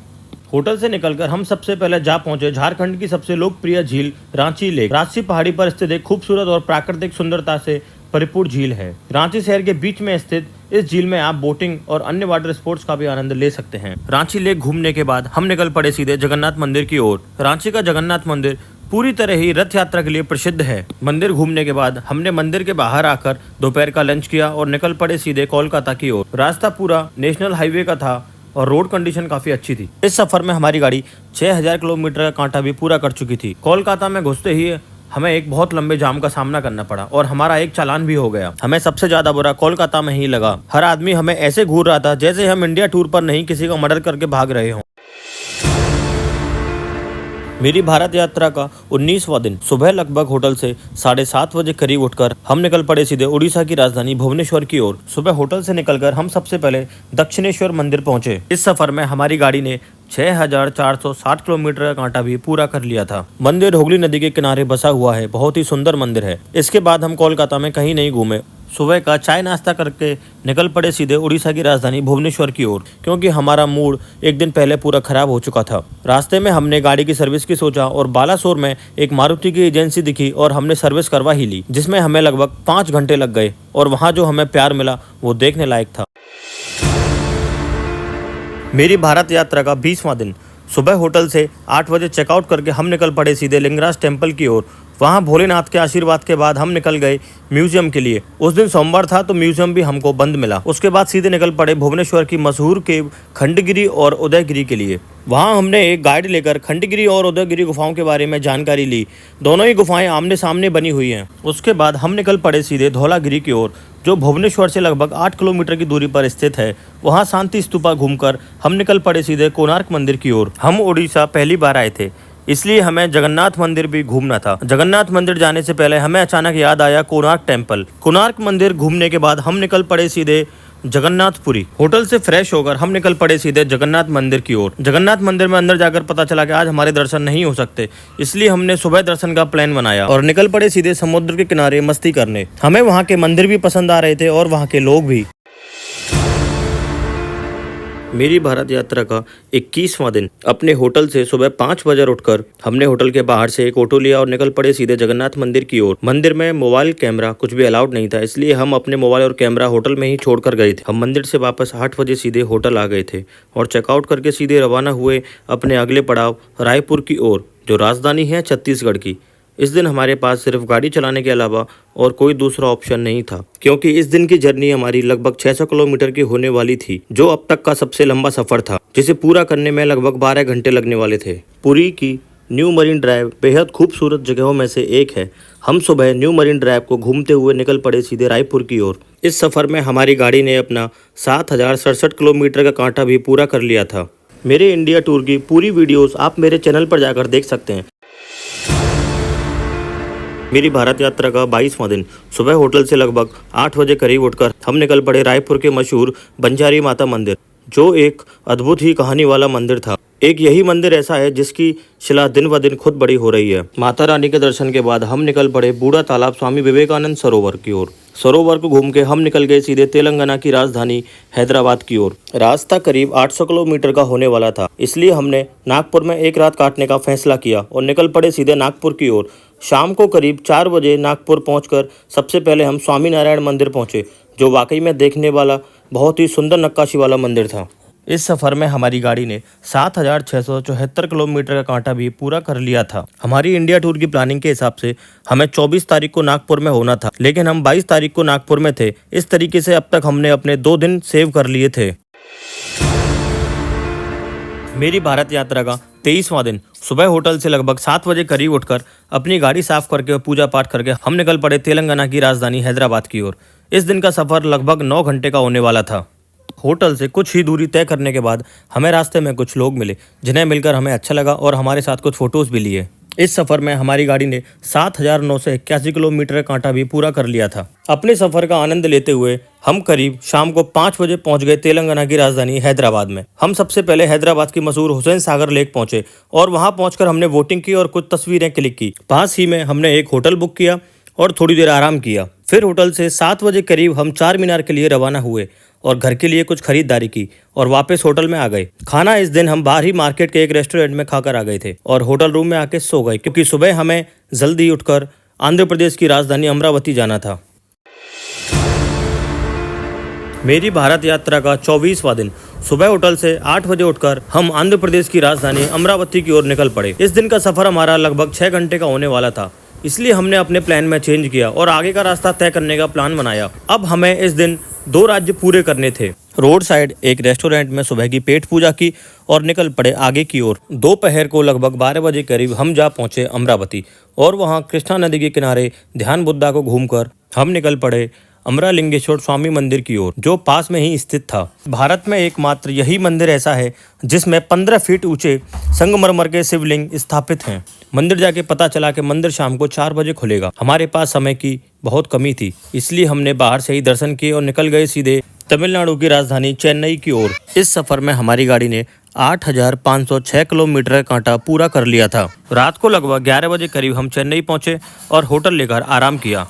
होटल से निकलकर हम सबसे पहले जा पहुंचे झारखंड की सबसे लोकप्रिय झील रांची लेक। रांची पहाड़ी पर स्थित एक खूबसूरत और प्राकृतिक सुंदरता से परिपूर्ण झील है। रांची शहर के बीच में स्थित इस झील में आप बोटिंग और अन्य वाटर स्पोर्ट्स का भी आनंद ले सकते हैं। रांची लेक घूमने के बाद हम निकल पड़े सीधे जगन्नाथ मंदिर की ओर। रांची का जगन्नाथ मंदिर पूरी तरह ही रथ यात्रा के लिए प्रसिद्ध है। मंदिर घूमने के बाद हमने मंदिर के बाहर आकर दोपहर का लंच किया और निकल पड़े सीधे कोलकाता की ओर। रास्ता पूरा नेशनल हाईवे का था और रोड कंडीशन काफी अच्छी थी। इस सफर में हमारी गाड़ी 6000 किलोमीटर का कांटा भी पूरा कर चुकी थी। कोलकाता में घुसते ही हमें एक बहुत लंबे जाम का सामना करना पड़ा और हमारा एक चालान भी हो गया। हमें सबसे ज्यादा बुरा कोलकाता में ही लगा। हर आदमी हमें ऐसे घूर रहा था जैसे हम इंडिया टूर पर नहीं किसी का मर्डर करके भाग रहे हों। मेरी भारत यात्रा का 19वां दिन। सुबह लगभग होटल से 7:30 बजे करीब उठकर हम निकल पड़े सीधे उड़ीसा की राजधानी भुवनेश्वर की ओर। सुबह होटल से निकलकर हम सबसे पहले दक्षिणेश्वर मंदिर पहुंचे। इस सफर में हमारी गाड़ी ने 6460 किलोमीटर का कांटा भी पूरा कर लिया था। मंदिर हुगली नदी के किनारे बसा हुआ है, बहुत ही सुंदर मंदिर है। इसके बाद हम कोलकाता में कहीं नहीं घूमे। सुबह का चाय नाश्ता करके निकल पड़े सीधे उड़ीसा की राजधानी भुवनेश्वर की ओर, क्योंकि हमारा मूड एक दिन पहले पूरा खराब हो चुका था। रास्ते में हमने गाड़ी की सर्विस की सोचा और बालासोर में एक मारुति की एजेंसी दिखी और हमने सर्विस करवा ही ली, जिसमें हमें लगभग 5 घंटे लग गए और वहाँ जो हमें प्यार मिला वो देखने लायक था। मेरी भारत यात्रा का 20वां दिन। सुबह होटल से 8 बजे चेकआउट करके हम निकल पड़े सीधे लिंगराज टेम्पल की ओर। वहाँ भोलेनाथ के आशीर्वाद के बाद हम निकल गए म्यूजियम के लिए। उस दिन सोमवार था तो म्यूजियम भी हमको बंद मिला। उसके बाद सीधे निकल पड़े भुवनेश्वर की मशहूर केव खंडगिरी और उदयगिरी के लिए। वहाँ हमने एक गाइड लेकर खंडगिरी और उदयगिरी गुफाओं के बारे में जानकारी ली। दोनों ही गुफाएं आमने सामने बनी हुई हैं। उसके बाद हम निकल पड़े सीधे धौलागिरी की ओर, जो भुवनेश्वर से लगभग 8 किलोमीटर की दूरी पर स्थित है। वहाँ शांति स्तूपा घूमकर हम निकल पड़े सीधे कोणार्क मंदिर की ओर। हम उड़ीसा पहली बार आए थे, इसलिए हमें जगन्नाथ मंदिर भी घूमना था। जगन्नाथ मंदिर जाने से पहले हमें अचानक याद आया कोणार्क टेम्पल। कोणार्क मंदिर घूमने के बाद हम निकल पड़े सीधे जगन्नाथपुरी। होटल से फ्रेश होकर हम निकल पड़े सीधे जगन्नाथ मंदिर की ओर। जगन्नाथ मंदिर में अंदर जाकर पता चला कि आज हमारे दर्शन नहीं हो सकते, इसलिए हमने सुबह दर्शन का प्लान बनाया और निकल पड़े सीधे समुद्र के किनारे मस्ती करने। हमें वहाँ के मंदिर भी पसंद आ रहे थे और वहाँ के लोग भी। मेरी भारत यात्रा का 21वां दिन। अपने होटल से सुबह 5 बजे उठकर हमने होटल के बाहर से एक ऑटो लिया और निकल पड़े सीधे जगन्नाथ मंदिर की ओर। मंदिर में मोबाइल कैमरा कुछ भी अलाउड नहीं था, इसलिए हम अपने मोबाइल और कैमरा होटल में ही छोड़कर गए थे। हम मंदिर से वापस 8 बजे सीधे होटल आ गए थे और चेकआउट करके सीधे रवाना हुए अपने अगले पड़ाव रायपुर की ओर, जो राजधानी है छत्तीसगढ़ की। इस दिन हमारे पास सिर्फ गाड़ी चलाने के अलावा और कोई दूसरा ऑप्शन नहीं था, क्योंकि इस दिन की जर्नी हमारी लगभग 600 किलोमीटर की होने वाली थी, जो अब तक का सबसे लंबा सफर था, जिसे पूरा करने में लगभग 12 घंटे लगने वाले थे। पुरी की न्यू मरीन ड्राइव बेहद खूबसूरत जगहों में से एक है। हम सुबह न्यू मरीन ड्राइव को घूमते हुए निकल पड़े सीधे रायपुर की ओर। इस सफर में हमारी गाड़ी ने अपना 7067 किलोमीटर का कांटा भी पूरा कर लिया था। मेरे इंडिया टूर की पूरी वीडियोस आप मेरे चैनल पर जाकर देख सकते हैं। मेरी भारत यात्रा का 22वां दिन। सुबह होटल से लगभग 8 बजे करीब उठकर हम निकल पड़े रायपुर के मशहूर बंजारी माता मंदिर, जो एक अद्भुत ही कहानी वाला मंदिर था। एक यही मंदिर ऐसा है जिसकी शिला दिन ब दिन खुद बड़ी हो रही है। माता रानी के दर्शन के बाद हम निकल पड़े बूढ़ा तालाब स्वामी विवेकानंद सरोवर की ओर। सरोवर को घूम के हम निकल गए सीधे तेलंगाना की राजधानी हैदराबाद की ओर। रास्ता करीब 800 किलोमीटर का होने वाला था, इसलिए हमने नागपुर में एक रात काटने का फैसला किया और निकल पड़े सीधे नागपुर की ओर। शाम को करीब 4 बजे नागपुर पहुंचकर सबसे पहले हम स्वामी नारायण मंदिर पहुंचे, जो वाकई में देखने वाला बहुत ही सुंदर नक्काशी वाला मंदिर था। इस सफ़र में हमारी गाड़ी ने 7674 किलोमीटर का कांटा भी पूरा कर लिया था। हमारी इंडिया टूर की प्लानिंग के हिसाब से हमें 24 तारीख को नागपुर में होना था, लेकिन हम 22 तारीख को नागपुर में थे। इस तरीके से अब तक हमने अपने 2 दिन सेव कर लिए थे। मेरी भारत यात्रा का 23वां दिन। सुबह होटल से लगभग 7 बजे करीब उठकर अपनी गाड़ी साफ करके और पूजा पाठ करके हम निकल पड़े तेलंगाना की राजधानी हैदराबाद की ओर। इस दिन का सफ़र लगभग 9 घंटे का होने वाला था। होटल से कुछ ही दूरी तय करने के बाद हमें रास्ते में कुछ लोग मिले, जिन्हें मिलकर हमें अच्छा लगा और हमारे साथ कुछ फ़ोटोज़ भी लिए। इस सफ़र में हमारी गाड़ी ने 7981 किलोमीटर का कांटा भी पूरा कर लिया था। अपने सफ़र का आनंद लेते हुए हम करीब शाम को 5 बजे पहुंच गए तेलंगाना की राजधानी हैदराबाद में। हम सबसे पहले हैदराबाद की मशहूर हुसैन सागर लेक पहुंचे और वहां पहुंचकर हमने वोटिंग की और कुछ तस्वीरें क्लिक की। पास ही में हमने एक होटल बुक किया और थोड़ी देर आराम किया। फिर होटल से 7 बजे करीब हम चार मीनार के लिए रवाना हुए और घर के लिए कुछ खरीदारी की और वापस होटल में आ गए। खाना इस दिन हम बाहर ही मार्केट के एक रेस्टोरेंट में खाकर आ गए थे और होटल रूम में आके सो गए, क्योंकि सुबह हमें जल्दी उठकर आंध्र प्रदेश की राजधानी अमरावती जाना था। मेरी भारत यात्रा का 24वां दिन। सुबह होटल से 8 बजे उठकर हम आंध्र प्रदेश की राजधानी अमरावती की ओर निकल पड़े। इस दिन का सफर हमारा लगभग 6 घंटे का होने वाला था, इसलिए हमने अपने प्लान में चेंज किया और आगे का रास्ता तय करने का प्लान बनाया। अब हमें इस दिन 2 राज्य पूरे करने थे। रोड साइड एक रेस्टोरेंट में सुबह की पेट पूजा की और निकल पड़े आगे की ओर। दोपहर को लगभग 12 बजे करीब हम जा पहुंचे अमरावती और वहां कृष्णा नदी के किनारे ध्यान बुद्धा को घूमकर हम निकल पड़े अमरालिंगेश्वर स्वामी मंदिर की ओर, जो पास में ही स्थित था। भारत में एकमात्र यही मंदिर ऐसा है जिसमें 15 फीट ऊंचे संगमरमर के शिवलिंग स्थापित हैं। मंदिर जाके पता चला कि मंदिर शाम को 4 बजे खुलेगा। हमारे पास समय की बहुत कमी थी, इसलिए हमने बाहर से ही दर्शन किए और निकल गए सीधे तमिलनाडु की राजधानी चेन्नई की ओर। इस सफर में हमारी गाड़ी ने 8506 किलोमीटर का कांटा पूरा कर लिया था। रात को लगभग 11 बजे करीब हम चेन्नई पहुंचे और होटल लेकर आराम किया।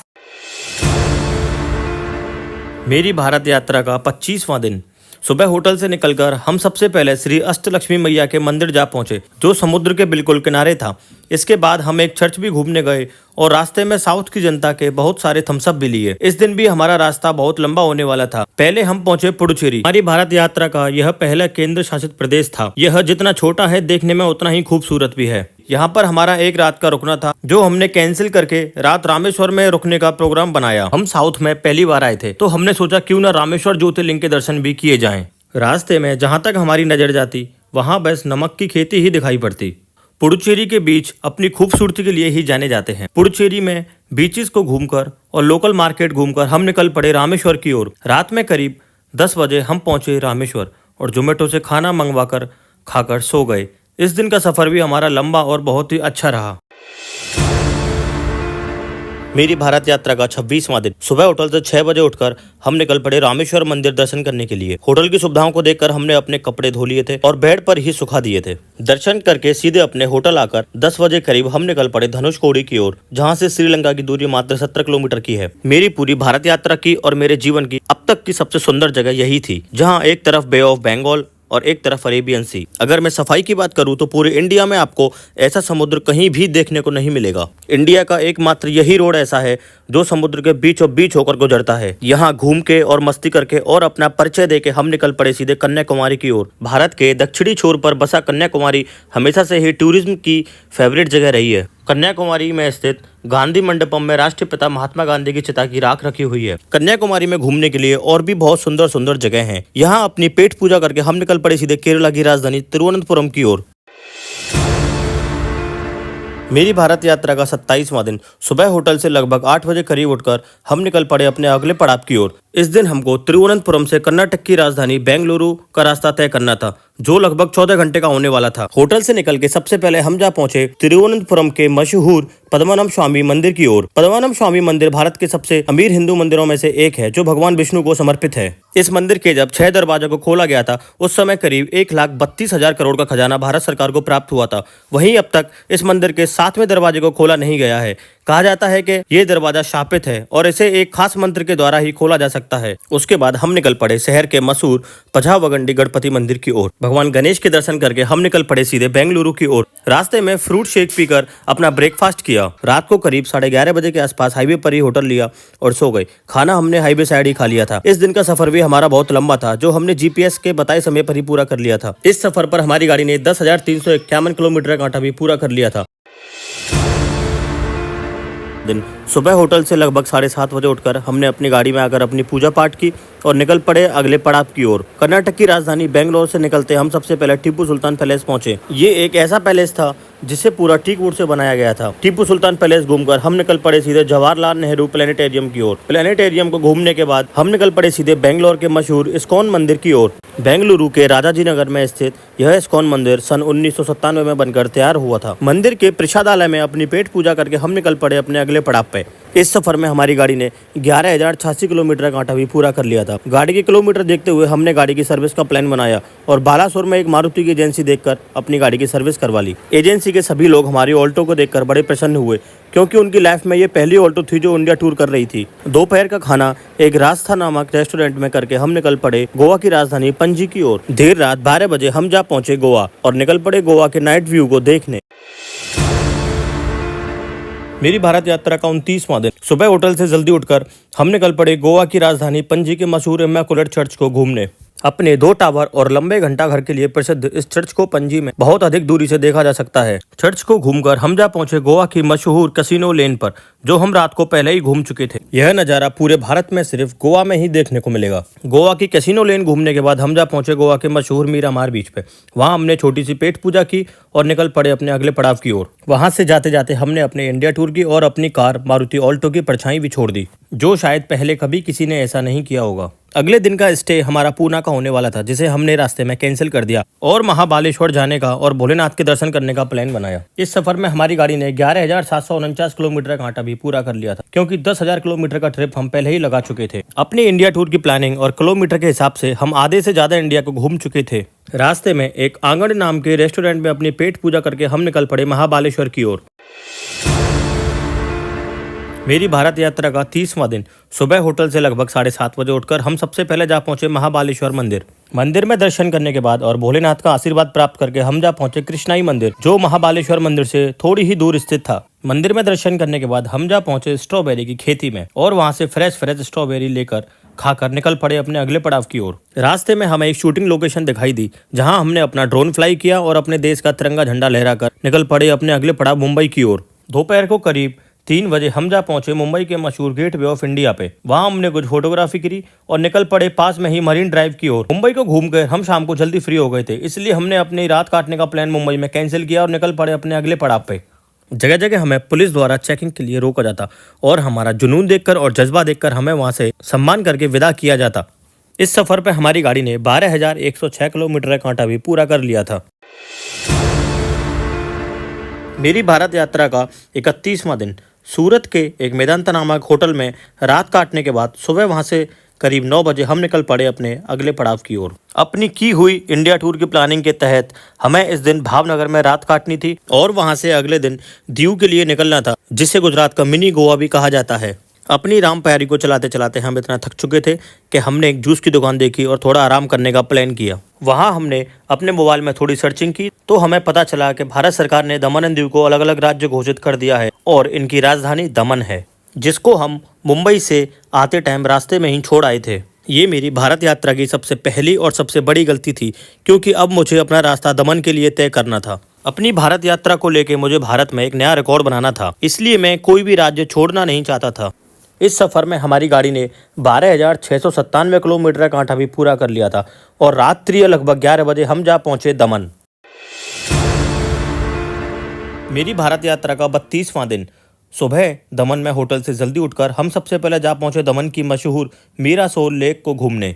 मेरी भारत यात्रा का 25वां दिन। सुबह होटल से निकलकर हम सबसे पहले श्री अष्टलक्ष्मी मैया के मंदिर जा पहुंचे, जो समुद्र के बिल्कुल किनारे था। इसके बाद हम एक चर्च भी घूमने गए और रास्ते में साउथ की जनता के बहुत सारे थम्सअप भी लिए। इस दिन भी हमारा रास्ता बहुत लंबा होने वाला था। पहले हम पहुंचे पुडुचेरी। हमारी भारत यात्रा का यह पहला केंद्र शासित प्रदेश था। यह जितना छोटा है देखने में उतना ही खूबसूरत भी है। यहाँ पर हमारा एक रात का रुकना था, जो हमने कैंसिल करके रात रामेश्वर में रुकने का प्रोग्राम बनाया। हम साउथ में पहली बार आए थे, तो हमने सोचा क्यों ना रामेश्वर ज्योतिर्लिंग के दर्शन भी किए जाएं। रास्ते में जहाँ तक हमारी नजर जाती वहाँ बस नमक की खेती ही दिखाई पड़ती। पुडुचेरी के बीच अपनी खूबसूरती के लिए ही जाने जाते हैं। पुडुचेरी में बीचेस को घूमकर और लोकल मार्केट घूमकर हम निकल पड़े रामेश्वर की ओर। रात में करीब 10 बजे हम पहुंचे रामेश्वर और जोमेटो से खाना मंगवाकर खाकर सो गए। इस दिन का सफर भी हमारा लंबा और बहुत ही अच्छा रहा। मेरी भारत यात्रा का 26वां दिन। सुबह होटल से 6 बजे उठकर हम निकल पड़े रामेश्वर मंदिर दर्शन करने के लिए। होटल की सुविधाओं को देखकर हमने अपने कपड़े धो लिए थे और बेड पर ही सुखा दिए थे। दर्शन करके सीधे अपने होटल आकर 10 बजे करीब हम निकल पड़े धनुषकोडी की ओर, जहां से श्रीलंका की दूरी मात्र 17 किलोमीटर की है। मेरी पूरी भारत यात्रा की और मेरे जीवन की अब तक की सबसे सुंदर जगह यही थी, जहाँ एक तरफ बे ऑफ बंगाल और एक तरफ अरेबियन सी। अगर मैं सफाई की बात करूं तो पूरे इंडिया में आपको ऐसा समुद्र कहीं भी देखने को नहीं मिलेगा। इंडिया का एकमात्र यही रोड ऐसा है जो समुद्र के बीचों बीच होकर गुजरता है। यहाँ घूम के और मस्ती करके और अपना परिचय देके हम निकल पड़े सीधे कन्याकुमारी की ओर। भारत के दक्षिणी छोर पर बसा कन्याकुमारी हमेशा से ही टूरिज्म की फेवरेट जगह रही है। कन्याकुमारी में स्थित गांधी मंडपम में राष्ट्रपिता महात्मा गांधी की चिता की राख रखी हुई है। कन्याकुमारी में घूमने के लिए और भी बहुत सुंदर सुंदर जगह हैं। यहाँ अपनी पेट पूजा करके हम निकल पड़े सीधे केरला की राजधानी तिरुवनंतपुरम की ओर। मेरी भारत यात्रा का 27वां दिन। सुबह होटल से लगभग 8 बजे करीब उठकर हम निकल पड़े अपने अगले पड़ाव की ओर। इस दिन हमको तिरुवनंतपुरम से कर्नाटक की राजधानी बेंगलुरु का रास्ता तय करना था, जो लगभग 14 घंटे का होने वाला था। होटल से निकल के सबसे पहले हम जा पहुंचे तिरुवनंतपुरम के मशहूर पद्मनाभ स्वामी मंदिर की ओर। पद्मनाभ स्वामी मंदिर भारत के सबसे अमीर हिंदू मंदिरों में से एक है, जो भगवान विष्णु को समर्पित है। इस मंदिर के जब 6 दरवाजों को खोला गया था, उस समय करीब 1,32,000 करोड़ का खजाना भारत सरकार को प्राप्त हुआ था। वहीं अब तक इस मंदिर के 7वें दरवाजे को खोला नहीं गया है। कहा जाता है कि ये दरवाजा शापित है और इसे एक खास मंत्र के द्वारा ही खोला जा सकता है। उसके बाद हम निकल पड़े शहर के मशहूर पझावगंडी गणपति मंदिर की ओर। भगवान गणेश के दर्शन करके हम निकल पड़े सीधे बेंगलुरु की ओर। रास्ते में फ्रूट शेक पीकर अपना ब्रेकफास्ट किया। रात को करीब 11:30 बजे के आसपास हाईवे पर ही होटल लिया और सो गए। खाना हमने हाईवे साइड ही खा लिया था। इस दिन का सफर भी हमारा बहुत लंबा था, जो हमने जीपीएस के बताए समय पर ही पूरा कर लिया था। इस सफर पर हमारी गाड़ी ने 10,351 किलोमीटर का कांटा भी पूरा कर लिया था। दिन सुबह होटल से लगभग 7:30 बजे उठकर हमने अपनी गाड़ी में आकर अपनी पूजा पाठ की और निकल पड़े अगले पड़ाव की ओर। कर्नाटक की राजधानी बेंगलोर से निकलते हम सबसे पहले टीपू सुल्तान पैलेस पहुंचे। ये एक ऐसा पैलेस था जिसे पूरा टीक वुड से बनाया गया था। टीपू सुल्तान पैलेस घूमकर हम निकल पड़े सीधे जवाहरलाल नेहरू प्लेनेटेरियम की ओर। प्लेनेटेरियम को घूमने के बाद हम निकल पड़े सीधे बेंगलोर के मशहूर इस्कॉन मंदिर की ओर। बेंगलुरु के राजाजी नगर में स्थित यह इस्कॉन मंदिर सन 1997 में बनकर तैयार हुआ था। मंदिर के प्रसादालय में अपनी पेट पूजा करके हम निकल पड़े अपने अगले पड़ाव पे। इस सफर में हमारी गाड़ी ने 11,086 किलोमीटर का कांटा भी पूरा कर लिया था। गाड़ी के किलोमीटर देखते हुए हमने गाड़ी की सर्विस का प्लान बनाया और बालासोर में एक मारुति की एजेंसी देखकर अपनी गाड़ी की सर्विस करवा ली। एजेंसी के सभी लोग हमारी ऑल्टो को देखकर बड़े प्रसन्न हुए, क्योंकि उनकी लाइफ में ये पहली ऑल्टो थी जो इंडिया टूर कर रही थी। दोपहर का खाना एक रास्ता नामक रेस्टोरेंट में करके हम निकल पड़े गोवा की राजधानी पणजी की ओर। देर रात 12 बजे हम जा पहुंचे गोवा और निकल पड़े गोवा के नाइट व्यू को देखने। मेरी भारत यात्रा का 29वां दिन। सुबह होटल से जल्दी उठकर हम निकल पड़े गोवा की राजधानी पणजी के मशहूर इमैकुलेट चर्च को घूमने। अपने 2 टावर और लंबे घंटा घर के लिए प्रसिद्ध इस चर्च को पणजी में बहुत अधिक दूरी से देखा जा सकता है। चर्च को घूमकर हम जा पहुंचे गोवा की मशहूर कैसीनो लेन पर, जो हम रात को पहले ही घूम चुके थे। यह नज़ारा पूरे भारत में सिर्फ गोवा में ही देखने को मिलेगा। गोवा की कैसीनो लेन घूमने के बाद हम जा पहुंचे गोवा के मशहूर मीरामार बीच पे। वहाँ हमने छोटी सी पेट पूजा की और निकल पड़े अपने अगले पड़ाव की ओर। वहाँ से जाते जाते हमने अपने इंडिया टूर की और अपनी कार मारुति ऑल्टो की परछाई भी छोड़ दी, जो शायद पहले कभी किसी ने ऐसा नहीं किया होगा। अगले दिन का स्टे हमारा पूना का होने वाला था, जिसे हमने रास्ते में कैंसिल कर दिया और महाबालेश्वर जाने का और भोलेनाथ के दर्शन करने का प्लान बनाया। इस सफर में हमारी गाड़ी ने 11,749 किलोमीटर का कांटा भी पूरा कर लिया था, क्योंकि 10,000 किलोमीटर का ट्रिप हम पहले ही लगा चुके थे। अपनी इंडिया टूर की प्लानिंग और किलोमीटर के हिसाब से हम आधे से ज्यादा इंडिया को घूम चुके थे। रास्ते में एक आंगण नाम के रेस्टोरेंट में अपनी पेट पूजा करके हम निकल पड़े महाबालेश्वर की ओर। मेरी भारत यात्रा का 30वां दिन। सुबह होटल से लगभग 7:30 बजे उठकर हम सबसे पहले जा पहुंचे महाबालेश्वर मंदिर। मंदिर में दर्शन करने के बाद और भोलेनाथ का आशीर्वाद प्राप्त करके हम जा पहुंचे कृष्णाई मंदिर, जो महाबालेश्वर मंदिर से थोड़ी ही दूर स्थित था। मंदिर में दर्शन करने के बाद हम जा पहुंचे स्ट्रॉबेरी की खेती में और वहां से फ्रेश स्ट्रॉबेरी लेकर खाकर निकल पड़े अपने अगले पड़ाव की ओर। रास्ते में हमें एक शूटिंग लोकेशन दिखाई दी, जहां हमने अपना ड्रोन फ्लाई किया और अपने देश का तिरंगा झंडा लहराकर निकल पड़े अपने अगले पड़ाव मुंबई की ओर। दोपहर को करीब 3 बजे हम जा पहुंचे मुंबई के मशहूर गेटवे ऑफ इंडिया पे। वहां हमने कुछ फोटोग्राफी करी और निकल पड़े पास में ही मरीन ड्राइव की ओर। मुंबई को घूमकर हम शाम को जल्दी फ्री हो गए थे, इसलिए हमने अपनी रात काटने का प्लान मुंबई में कैंसिल किया और निकल पड़े अपने अगले पड़ाव पे। जगह जगह हमें पुलिस द्वारा चेकिंग के लिए रोका जाता और हमारा जुनून देखकर और जज्बा देखकर हमें वहां से सम्मान करके विदा किया जाता। इस सफर पे हमारी गाड़ी ने 12,106 किलोमीटर का कांटा भी पूरा कर लिया था। मेरी भारत यात्रा का 31वां दिन सूरत के एक मेदांता नामक होटल में रात काटने के बाद सुबह वहां से करीब 9 बजे हम निकल पड़े अपने अगले पड़ाव की ओर। अपनी की हुई इंडिया टूर की प्लानिंग के तहत हमें इस दिन भावनगर में रात काटनी थी और वहां से अगले दिन दीव के लिए निकलना था, जिसे गुजरात का मिनी गोवा भी कहा जाता है। अपनी राम प्यारी को चलाते चलाते हम इतना थक चुके थे कि हमने एक जूस की दुकान देखी और थोड़ा आराम करने का प्लान किया। वहां हमने अपने मोबाइल में थोड़ी सर्चिंग की तो हमें पता चला कि भारत सरकार ने दमन एंड दीव को अलग अलग राज्य घोषित कर दिया है और इनकी राजधानी दमन है, जिसको हम मुंबई से आते टाइम रास्ते में ही छोड़ आए थे। ये मेरी भारत यात्रा की सबसे पहली और सबसे बड़ी गलती थी, क्योंकि अब मुझे अपना रास्ता दमन के लिए तय करना था। अपनी भारत यात्रा को लेकर मुझे भारत में एक नया रिकॉर्ड बनाना था, इसलिए मैं कोई भी राज्य छोड़ना नहीं चाहता था। इस सफर में हमारी गाड़ी ने 12,697 किलोमीटर का कांटा भी पूरा कर लिया था और रात्रि लगभग 11 बजे हम जा पहुंचे दमन। मेरी भारत यात्रा का 32वां दिन सुबह दमन में होटल से जल्दी उठकर हम सबसे पहले जा पहुंचे दमन की मशहूर मीरासोल लेक को घूमने।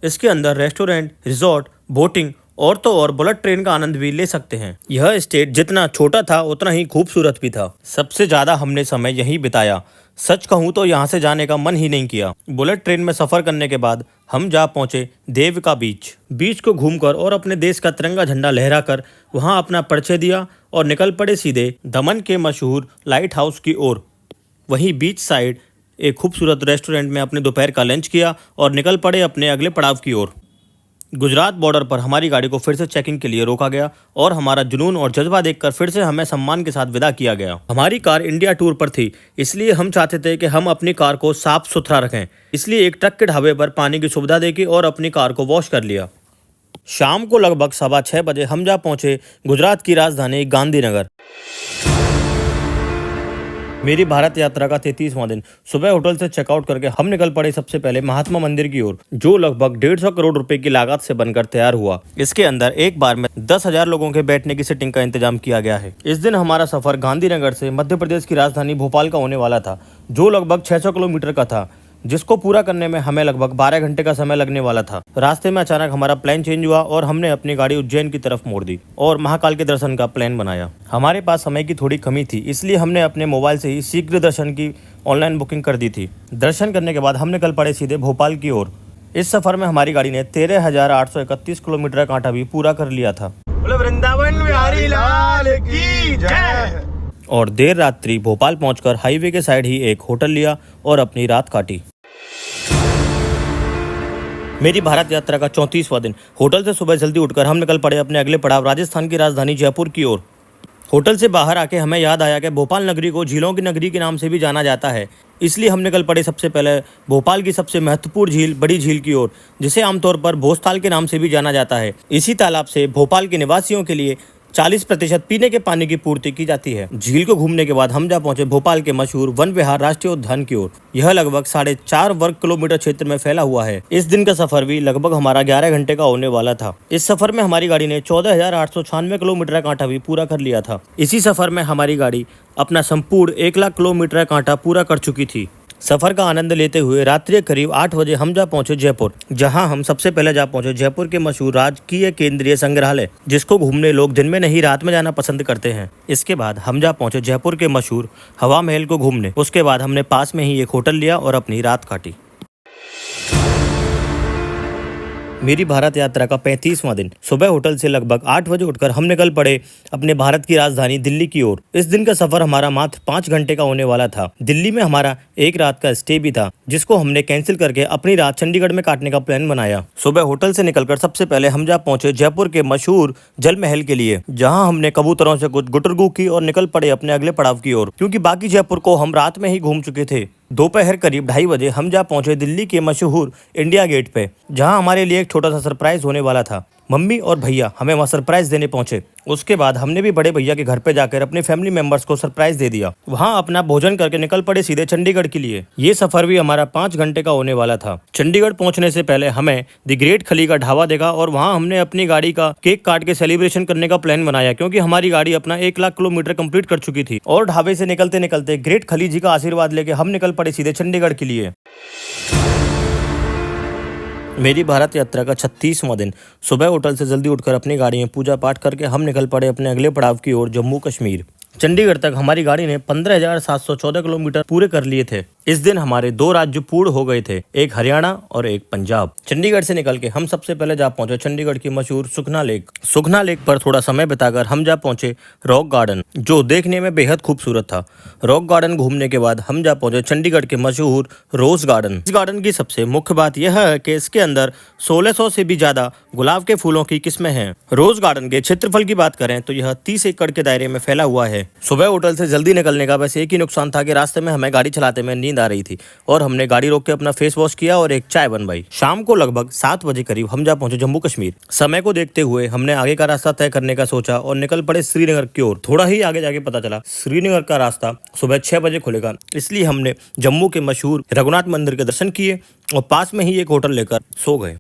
इसके अंदर रेस्टोरेंट, रिजॉर्ट, बोटिंग और तो और बुलेट ट्रेन का आनंद भी ले सकते हैं। यह स्टेट जितना छोटा था उतना ही खूबसूरत भी था। सबसे ज्यादा हमने समय यहीं बिताया। सच कहूँ तो यहाँ से जाने का मन ही नहीं किया। बुलेट ट्रेन में सफर करने के बाद हम जा पहुंचे देविका बीच को घूमकर और अपने देश का तिरंगा झंडा लहराकर वहां अपना परिचय दिया और निकल पड़े सीधे दमन के मशहूर लाइट हाउस की ओर। वहीं बीच साइड एक खूबसूरत रेस्टोरेंट में अपने दोपहर का लंच किया और निकल पड़े अपने अगले पड़ाव की ओर। गुजरात बॉर्डर पर हमारी गाड़ी को फिर से चेकिंग के लिए रोका गया और हमारा जुनून और जज्बा देखकर फिर से हमें सम्मान के साथ विदा किया गया। हमारी कार इंडिया टूर पर थी, इसलिए हम चाहते थे कि हम अपनी कार को साफ सुथरा रखें, इसलिए एक ट्रक के ढाबे पर पानी की सुविधा देखी और अपनी कार को वॉश कर लिया। शाम को लगभग 6:15 बजे हम जा पहुंचे गुजरात की राजधानी गांधीनगर। मेरी भारत यात्रा का 33वां दिन सुबह होटल से चेकआउट करके हम निकल पड़े सबसे पहले महात्मा मंदिर की ओर, जो लगभग 150 करोड़ रुपए की लागत से बनकर तैयार हुआ। इसके अंदर एक बार में 10,000 लोगों के बैठने की सीटिंग का इंतजाम किया गया है। इस दिन हमारा सफर गांधीनगर से मध्य प्रदेश की राजधानी भोपाल का होने वाला था, जो लगभग 600 किलोमीटर का था, जिसको पूरा करने में हमें लगभग 12 घंटे का समय लगने वाला था। रास्ते में अचानक हमारा प्लान चेंज हुआ और हमने अपनी गाड़ी उज्जैन की तरफ मोड़ दी और महाकाल के दर्शन का प्लान बनाया। हमारे पास समय की थोड़ी कमी थी, इसलिए हमने अपने मोबाइल से ही शीघ्र दर्शन की ऑनलाइन बुकिंग कर दी थी। दर्शन करने के बाद हम निकल पड़े सीधे भोपाल की ओर। इस सफर में हमारी गाड़ी ने 13,831 किलोमीटर का कांटा भी पूरा कर लिया था। वृंदावन बिहारी लाल की जय। और देर रात्रि भोपाल पहुंचकर हाईवे के साइड ही एक होटल लिया और अपनी रात काटी। मेरी भारत यात्रा का 34वां दिन होटल से सुबह जल्दी उठकर हम निकल पड़े अपने अगले पड़ाव राजस्थान की राजधानी जयपुर की ओर। होटल से बाहर आके हमें याद आया कि भोपाल नगरी को झीलों की नगरी के नाम से भी जाना जाता है, इसलिए हम निकल पड़े सबसे पहले भोपाल की सबसे महत्वपूर्ण झील बड़ी झील की ओर, जिसे आमतौर पर भोजताल के नाम से भी जाना जाता है। इसी तालाब से भोपाल के निवासियों के लिए 40% पीने के पानी की पूर्ति की जाती है। झील को घूमने के बाद हम जा पहुंचे भोपाल के मशहूर वन विहार राष्ट्रीय उद्यान की ओर। यह लगभग 4.5 वर्ग किलोमीटर क्षेत्र में फैला हुआ है। इस दिन का सफर भी लगभग हमारा 11 घंटे का होने वाला था। इस सफर में हमारी गाड़ी ने 14,896 किलोमीटर का कांटा भी पूरा कर लिया था। इसी सफर में हमारी गाड़ी अपना संपूर्ण 1 लाख किलोमीटर का कांटा पूरा कर चुकी थी। सफर का आनंद लेते हुए रात्रि करीब 8 बजे हम जा पहुंचे जयपुर, जहां हम सबसे पहले जा पहुंचे जयपुर के मशहूर राजकीय केंद्रीय संग्रहालय, जिसको घूमने लोग दिन में नहीं रात में जाना पसंद करते हैं। इसके बाद हम जा पहुंचे जयपुर के मशहूर हवा महल को घूमने। उसके बाद हमने पास में ही एक होटल लिया और अपनी रात काटी। मेरी भारत यात्रा का 35वां दिन। सुबह होटल से लगभग 8 बजे उठकर हम निकल पड़े अपने भारत की राजधानी दिल्ली की ओर। इस दिन का सफर हमारा मात्र 5 घंटे का होने वाला था। दिल्ली में हमारा एक रात का स्टे भी था, जिसको हमने कैंसिल करके अपनी रात चंडीगढ़ में काटने का प्लान बनाया। सुबह होटल से निकलकर सबसे पहले हम जा पहुंचे जयपुर के मशहूर जल महल के लिए, जहां हमने कबूतरों से कुछ गुटरगू की और निकल पड़े अपने अगले पड़ाव की ओर, क्योंकि बाकी जयपुर को हम रात में ही घूम चुके थे। दोपहर करीब 2:30 बजे हम जा पहुंचे दिल्ली के मशहूर इंडिया गेट पे, जहां हमारे लिए एक छोटा सा सरप्राइज होने वाला था। मम्मी और भैया हमें वहाँ सरप्राइज देने पहुंचे। उसके बाद हमने भी बड़े भैया के घर पे जाकर अपने फैमिली मेंबर्स को सरप्राइज दे दिया। वहाँ अपना भोजन करके निकल पड़े सीधे चंडीगढ़ के लिए। ये सफर भी हमारा 5 घंटे का होने वाला था। चंडीगढ़ पहुंचने से पहले हमें द ग्रेट खली का ढाबा देखा और वहाँ हमने अपनी गाड़ी का केक काट के सेलिब्रेशन करने का प्लान बनाया, क्योंकि हमारी गाड़ी अपना 1 लाख किलोमीटर कंप्लीट कर चुकी थी। और ढाबे से निकलते निकलते ग्रेट खली जी का आशीर्वाद लेके हम निकल पड़े सीधे चंडीगढ़ के लिए। मेरी भारत यात्रा का 36वां दिन। सुबह होटल से जल्दी उठकर अपनी गाड़ी में पूजा पाठ करके हम निकल पड़े अपने अगले पड़ाव की ओर, जम्मू कश्मीर। चंडीगढ़ तक हमारी गाड़ी ने 15,714 किलोमीटर पूरे कर लिए थे। इस दिन हमारे 2 राज्य पूर्ण हो गए थे, एक हरियाणा और एक पंजाब। चंडीगढ़ से निकल के हम सबसे पहले जा पहुंचे चंडीगढ़ की मशहूर सुखना लेक। सुखना लेक पर थोड़ा समय बिताकर हम जा पहुंचे रॉक गार्डन, जो देखने में बेहद खूबसूरत था। रॉक गार्डन घूमने के बाद हम जा पहुंचे चंडीगढ़ के मशहूर रोज गार्डन। इस गार्डन की सबसे मुख्य बात यह है कि इसके अंदर 1600 से भी ज्यादा गुलाब के फूलों की किस्में हैं। रोज गार्डन के क्षेत्रफल की बात करें तो यह 30 एकड़ के दायरे में फैला हुआ है। सुबह होटल से जल्दी निकलने का बस एक ही नुकसान था कि रास्ते में हमें गाड़ी चलाते में नींद आ रही थी और हमने गाड़ी रोक के अपना फेस वॉश किया और एक चाय बनवाई। शाम को लगभग 7 बजे करीब हम जा पहुंचे जम्मू कश्मीर। समय को देखते हुए हमने आगे का रास्ता तय करने का सोचा और निकल पड़े श्रीनगर की ओर। थोड़ा ही आगे जाके पता चला श्रीनगर का रास्ता सुबह 6 बजे खुलेगा, इसलिए हमने जम्मू के मशहूर रघुनाथ मंदिर के दर्शन किए और पास में ही एक होटल लेकर सो गए।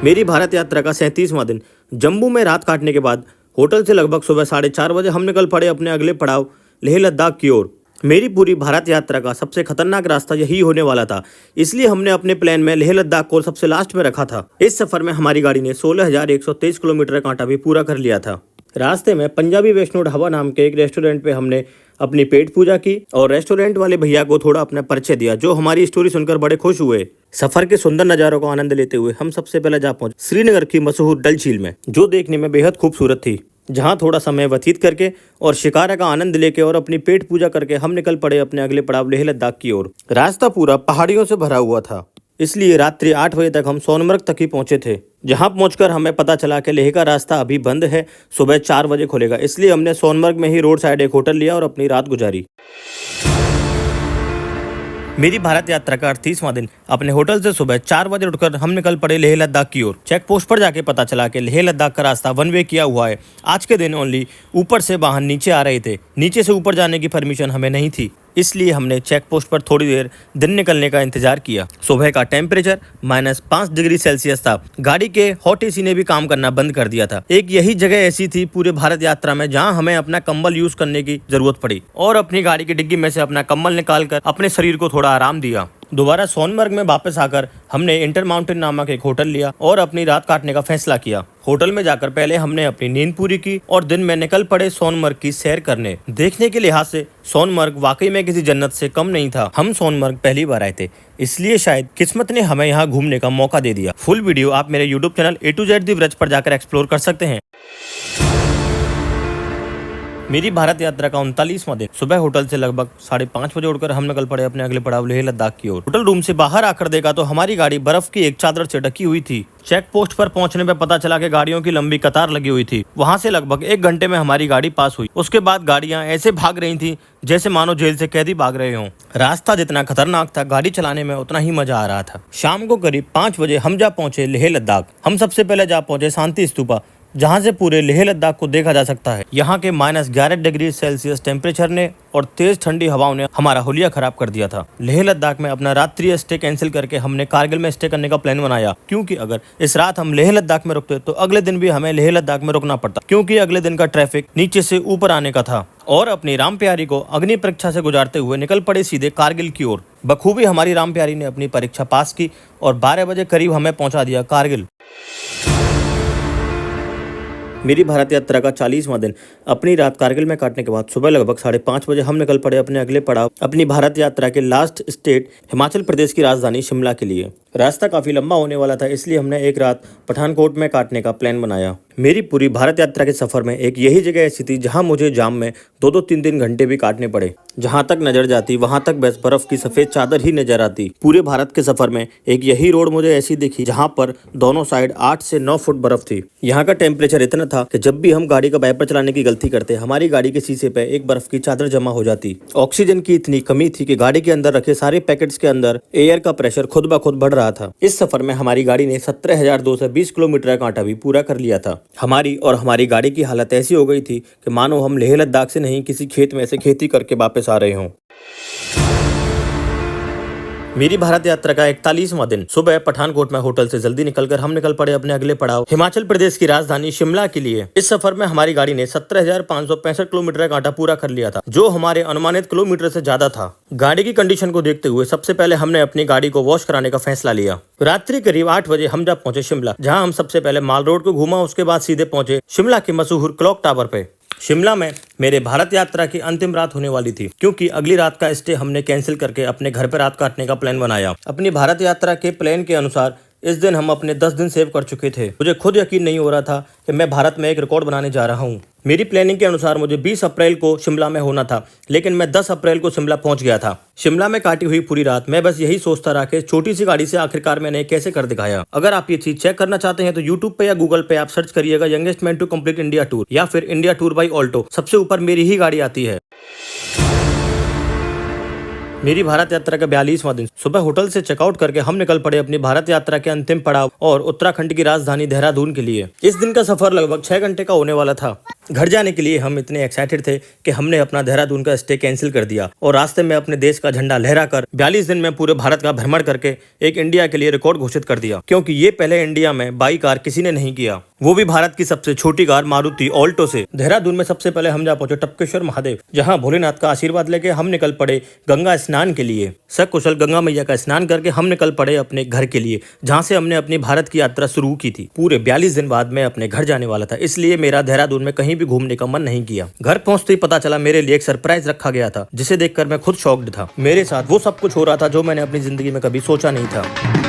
मेरी भारत यात्रा का 37वां दिन। जम्मू में रात काटने के बाद होटल से लगभग सुबह 4:30 बजे हम निकल पड़े अपने अगले पड़ाव लेह लद्दाख की ओर। मेरी पूरी भारत यात्रा का सबसे खतरनाक रास्ता यही होने वाला था, इसलिए हमने अपने प्लान में लेह लद्दाख को सबसे लास्ट में रखा था। इस सफर में हमारी गाड़ी ने 16,123 किलोमीटर कांटा भी पूरा कर लिया था। रास्ते में पंजाबी वैष्णो ढाबा नाम के एक रेस्टोरेंट पे हमने अपनी पेट पूजा की और रेस्टोरेंट वाले भैया को थोड़ा अपना परिचय दिया, जो हमारी स्टोरी सुनकर बड़े खुश हुए। सफर के सुंदर नज़ारों का आनंद लेते हुए हम सबसे पहले जा पहुंचे श्रीनगर की मशहूर डल झील में, जो देखने में बेहद खूबसूरत थी। जहां थोड़ा समय व्यतीत करके और शिकारा का आनंद लेके और अपनी पेट पूजा करके हम निकल पड़े अपने अगले पड़ाव लेह लद्दाख की ओर। रास्ता पूरा पहाड़ियों से भरा हुआ था, इसलिए रात्रि 8 बजे तक हम सोनमर्ग तक ही पहुंचे थे। जहां पहुंचकर हमें पता चला कि लेह का रास्ता अभी बंद है, सुबह 4 बजे खुलेगा, इसलिए हमने सोनमर्ग में ही रोड साइड एक होटल लिया और अपनी रात गुजारी। मेरी भारत यात्रा का 38वां दिन। अपने होटल से सुबह 4 बजे उठकर हम निकल पड़े लेह लद्दाख की ओर। चेक पोस्ट पर जाके पता चला कि लेह लद्दाख का रास्ता 1 वे किया हुआ है। आज के दिन ओनली ऊपर से वाहन नीचे आ रहे थे, नीचे से ऊपर जाने की परमिशन हमें नहीं थी, इसलिए हमने चेक पोस्ट पर थोड़ी देर दिन निकलने का इंतजार किया। सुबह का टेम्परेचर -5 डिग्री सेल्सियस था। गाड़ी के हॉट एसी ने भी काम करना बंद कर दिया था। एक यही जगह ऐसी थी पूरे भारत यात्रा में जहां हमें अपना कंबल यूज करने की जरूरत पड़ी और अपनी गाड़ी की डिग्गी में से अपना कंबल निकालकर अपने शरीर को थोड़ा आराम दिया। दोबारा सोनमर्ग में वापस आकर हमने इंटर माउंटेन नामक एक होटल लिया और अपनी रात काटने का फैसला किया। होटल में जाकर पहले हमने अपनी नींद पूरी की और दिन में निकल पड़े सोनमर्ग की सैर करने। देखने के लिहाज से सोनमर्ग वाकई में किसी जन्नत से कम नहीं था। हम सोनमर्ग पहली बार आए थे, इसलिए शायद किस्मत ने हमें यहाँ घूमने का मौका दे दिया। फुल वीडियो आप मेरे YouTube channel A to Z दी व्रज पर जाकर एक्सप्लोर कर सकते हैं। मेरी भारत यात्रा का 39वां दिन। सुबह होटल से लगभग 5:30 बजे उठकर हम निकल पड़े अपने अगले पड़ाव लेह लद्दाख की ओर। होटल रूम से बाहर आकर देखा तो हमारी गाड़ी बर्फ की एक चादर से ढकी हुई थी। चेक पोस्ट पर पहुंचने पर पता चला कि गाड़ियों की लंबी कतार लगी हुई थी। वहां से लगभग 1 घंटे में हमारी गाड़ी पास हुई। उसके बाद गाड़ियां ऐसे भाग रही थी जैसे मानो जेल से कैदी भाग रहे हों। रास्ता जितना खतरनाक था, गाड़ी चलाने में उतना ही मजा आ रहा था। शाम को करीब 5 बजे हम जा पहुंचे लेह लद्दाख। हम सबसे पहले जा पहुंचे शांति स्तूपा, जहां से पूरे लेह लद्दाख को देखा जा सकता है। यहाँ के -11 डिग्री सेल्सियस टेम्परेचर ने और तेज ठंडी हवाओं ने हमारा हुलिया खराब कर दिया था। लेह लद्दाख में अपना रात्रि स्टे कैंसिल करके हमने कारगिल में स्टे करने का प्लान बनाया, क्योंकि अगर इस रात हम लेह लद्दाख में रुकते तो अगले दिन भी हमें लेह लद्दाख में रुकना पड़ता, क्योंकि अगले दिन का ट्रैफिक नीचे से ऊपर आने का था। और अपनी राम प्यारी को अग्नि परीक्षा से गुजारते हुए निकल पड़े सीधे कारगिल की ओर। बखूबी हमारी राम प्यारी ने अपनी परीक्षा पास की और 12 बजे करीब हमें पहुंचा दिया कारगिल। मेरी भारत यात्रा का 40वां दिन। अपनी रात कारगिल में काटने के बाद सुबह लगभग 5:30 बजे हम निकल पड़े अपने अगले पड़ाव अपनी भारत यात्रा के लास्ट स्टेट हिमाचल प्रदेश की राजधानी शिमला के लिए। रास्ता काफी लंबा होने वाला था, इसलिए हमने एक रात पठानकोट में काटने का प्लान बनाया। मेरी पूरी भारत यात्रा के सफर में एक यही जगह ऐसी थी जहां मुझे जाम में 2-2 3-3 घंटे भी काटने पड़े। जहां तक नजर जाती वहां तक बस बर्फ की सफेद चादर ही नजर आती। पूरे भारत के सफर में एक यही रोड मुझे ऐसी दिखी जहां पर दोनों साइड 8 से 9 फुट बर्फ थी। यहाँ का टेम्परेचर इतना था कि जब भी हम गाड़ी का वाइपर चलाने की गलती करते हमारी गाड़ी के शीशे पे एक बर्फ की चादर जमा हो जाती। ऑक्सीजन की इतनी कमी थी कि गाड़ी के अंदर रखे सारे पैकेट्स के अंदर एयर का प्रेशर खुद ब खुद बढ़ रहा था। इस सफर में हमारी गाड़ी ने 17,220 किलोमीटर का कांटा भी पूरा कर लिया था। हमारी गाड़ी की हालत ऐसी हो गई थी कि मानो हम लेह लद्दाख से नहीं किसी खेत में से खेती करके वापस आ रहे हों। मेरी भारत यात्रा का 41वां दिन। सुबह पठानकोट में होटल से जल्दी निकलकर हम निकल पड़े अपने अगले पड़ाव हिमाचल प्रदेश की राजधानी शिमला के लिए। इस सफर में हमारी गाड़ी ने 17,565 किलोमीटर का कांटा पूरा कर लिया था, जो हमारे अनुमानित किलोमीटर से ज्यादा था। गाड़ी की कंडीशन को देखते हुए सबसे पहले हमने अपनी गाड़ी को वॉश कराने का फैसला लिया। रात्रि करीब 8 बजे हम जब पहुंचे शिमला, जहाँ हम सबसे पहले माल रोड को घूमा, उसके बाद सीधे पहुंचे शिमला के मशहूर क्लॉक टावर पे। शिमला में मेरे भारत यात्रा की अंतिम रात होने वाली थी, क्योंकि अगली रात का स्टे हमने कैंसिल करके अपने घर पर रात काटने का प्लान बनाया। अपनी भारत यात्रा के प्लान के अनुसार इस दिन हम अपने 10 दिन सेव कर चुके थे। मुझे खुद यकीन नहीं हो रहा था कि मैं भारत में एक रिकॉर्ड बनाने जा रहा हूँ। मेरी प्लानिंग के अनुसार मुझे 20 अप्रैल को शिमला में होना था, लेकिन मैं 10 अप्रैल को शिमला पहुंच गया था। शिमला में काटी हुई पूरी रात मैं बस यही सोचता रहा कि छोटी सी गाड़ी से आखिरकार मैंने कैसे कर दिखाया। अगर आप ये चीज चेक करना चाहते हैं तो यूट्यूब पे या गूगल पे आप सर्च करिएगा youngest man to complete India tour या फिर इंडिया टूर बाई ऑल्टो। सबसे ऊपर मेरी ही गाड़ी आती है। मेरी भारत यात्रा का 42वां दिन। सुबह होटल से चेकआउट करके हम निकल पड़े अपनी भारत यात्रा के अंतिम पड़ाव और उत्तराखंड की राजधानी देहरादून के लिए। इस दिन का सफर लगभग 6 घंटे का होने वाला था। घर जाने के लिए हम इतने एक्साइटेड थे कि हमने अपना देहरादून का स्टे कैंसिल कर दिया और रास्ते में अपने देश का झंडा लहराकर 42 दिन में पूरे भारत का भ्रमण करके एक इंडिया के लिए रिकॉर्ड घोषित कर दिया, क्योंकि ये पहले इंडिया में बाई कार किसी ने नहीं किया, वो भी भारत की सबसे छोटी कार मारुति ऑल्टो से। देहरादून में सबसे पहले हम जा पहुंचे टपकेश्वर महादेव, जहां भोलेनाथ का आशीर्वाद लेके हम निकल पड़े गंगा स्नान के लिए। सकुशल गंगा मैया का स्नान करके हम निकल पड़े अपने घर के लिए, जहां से हमने अपनी भारत की यात्रा शुरू की थी। पूरे 42 दिन बाद मैं अपने घर जाने वाला था, इसलिए मेरा देहरादून में कहीं भी घूमने का मन नहीं किया। घर पहुंचते ही पता चला मेरे लिए एक सरप्राइज रखा गया था, जिसे देखकर मैं खुद शॉक्ड था। मेरे साथ वो सब कुछ हो रहा था जो मैंने अपनी जिंदगी में कभी सोचा नहीं था।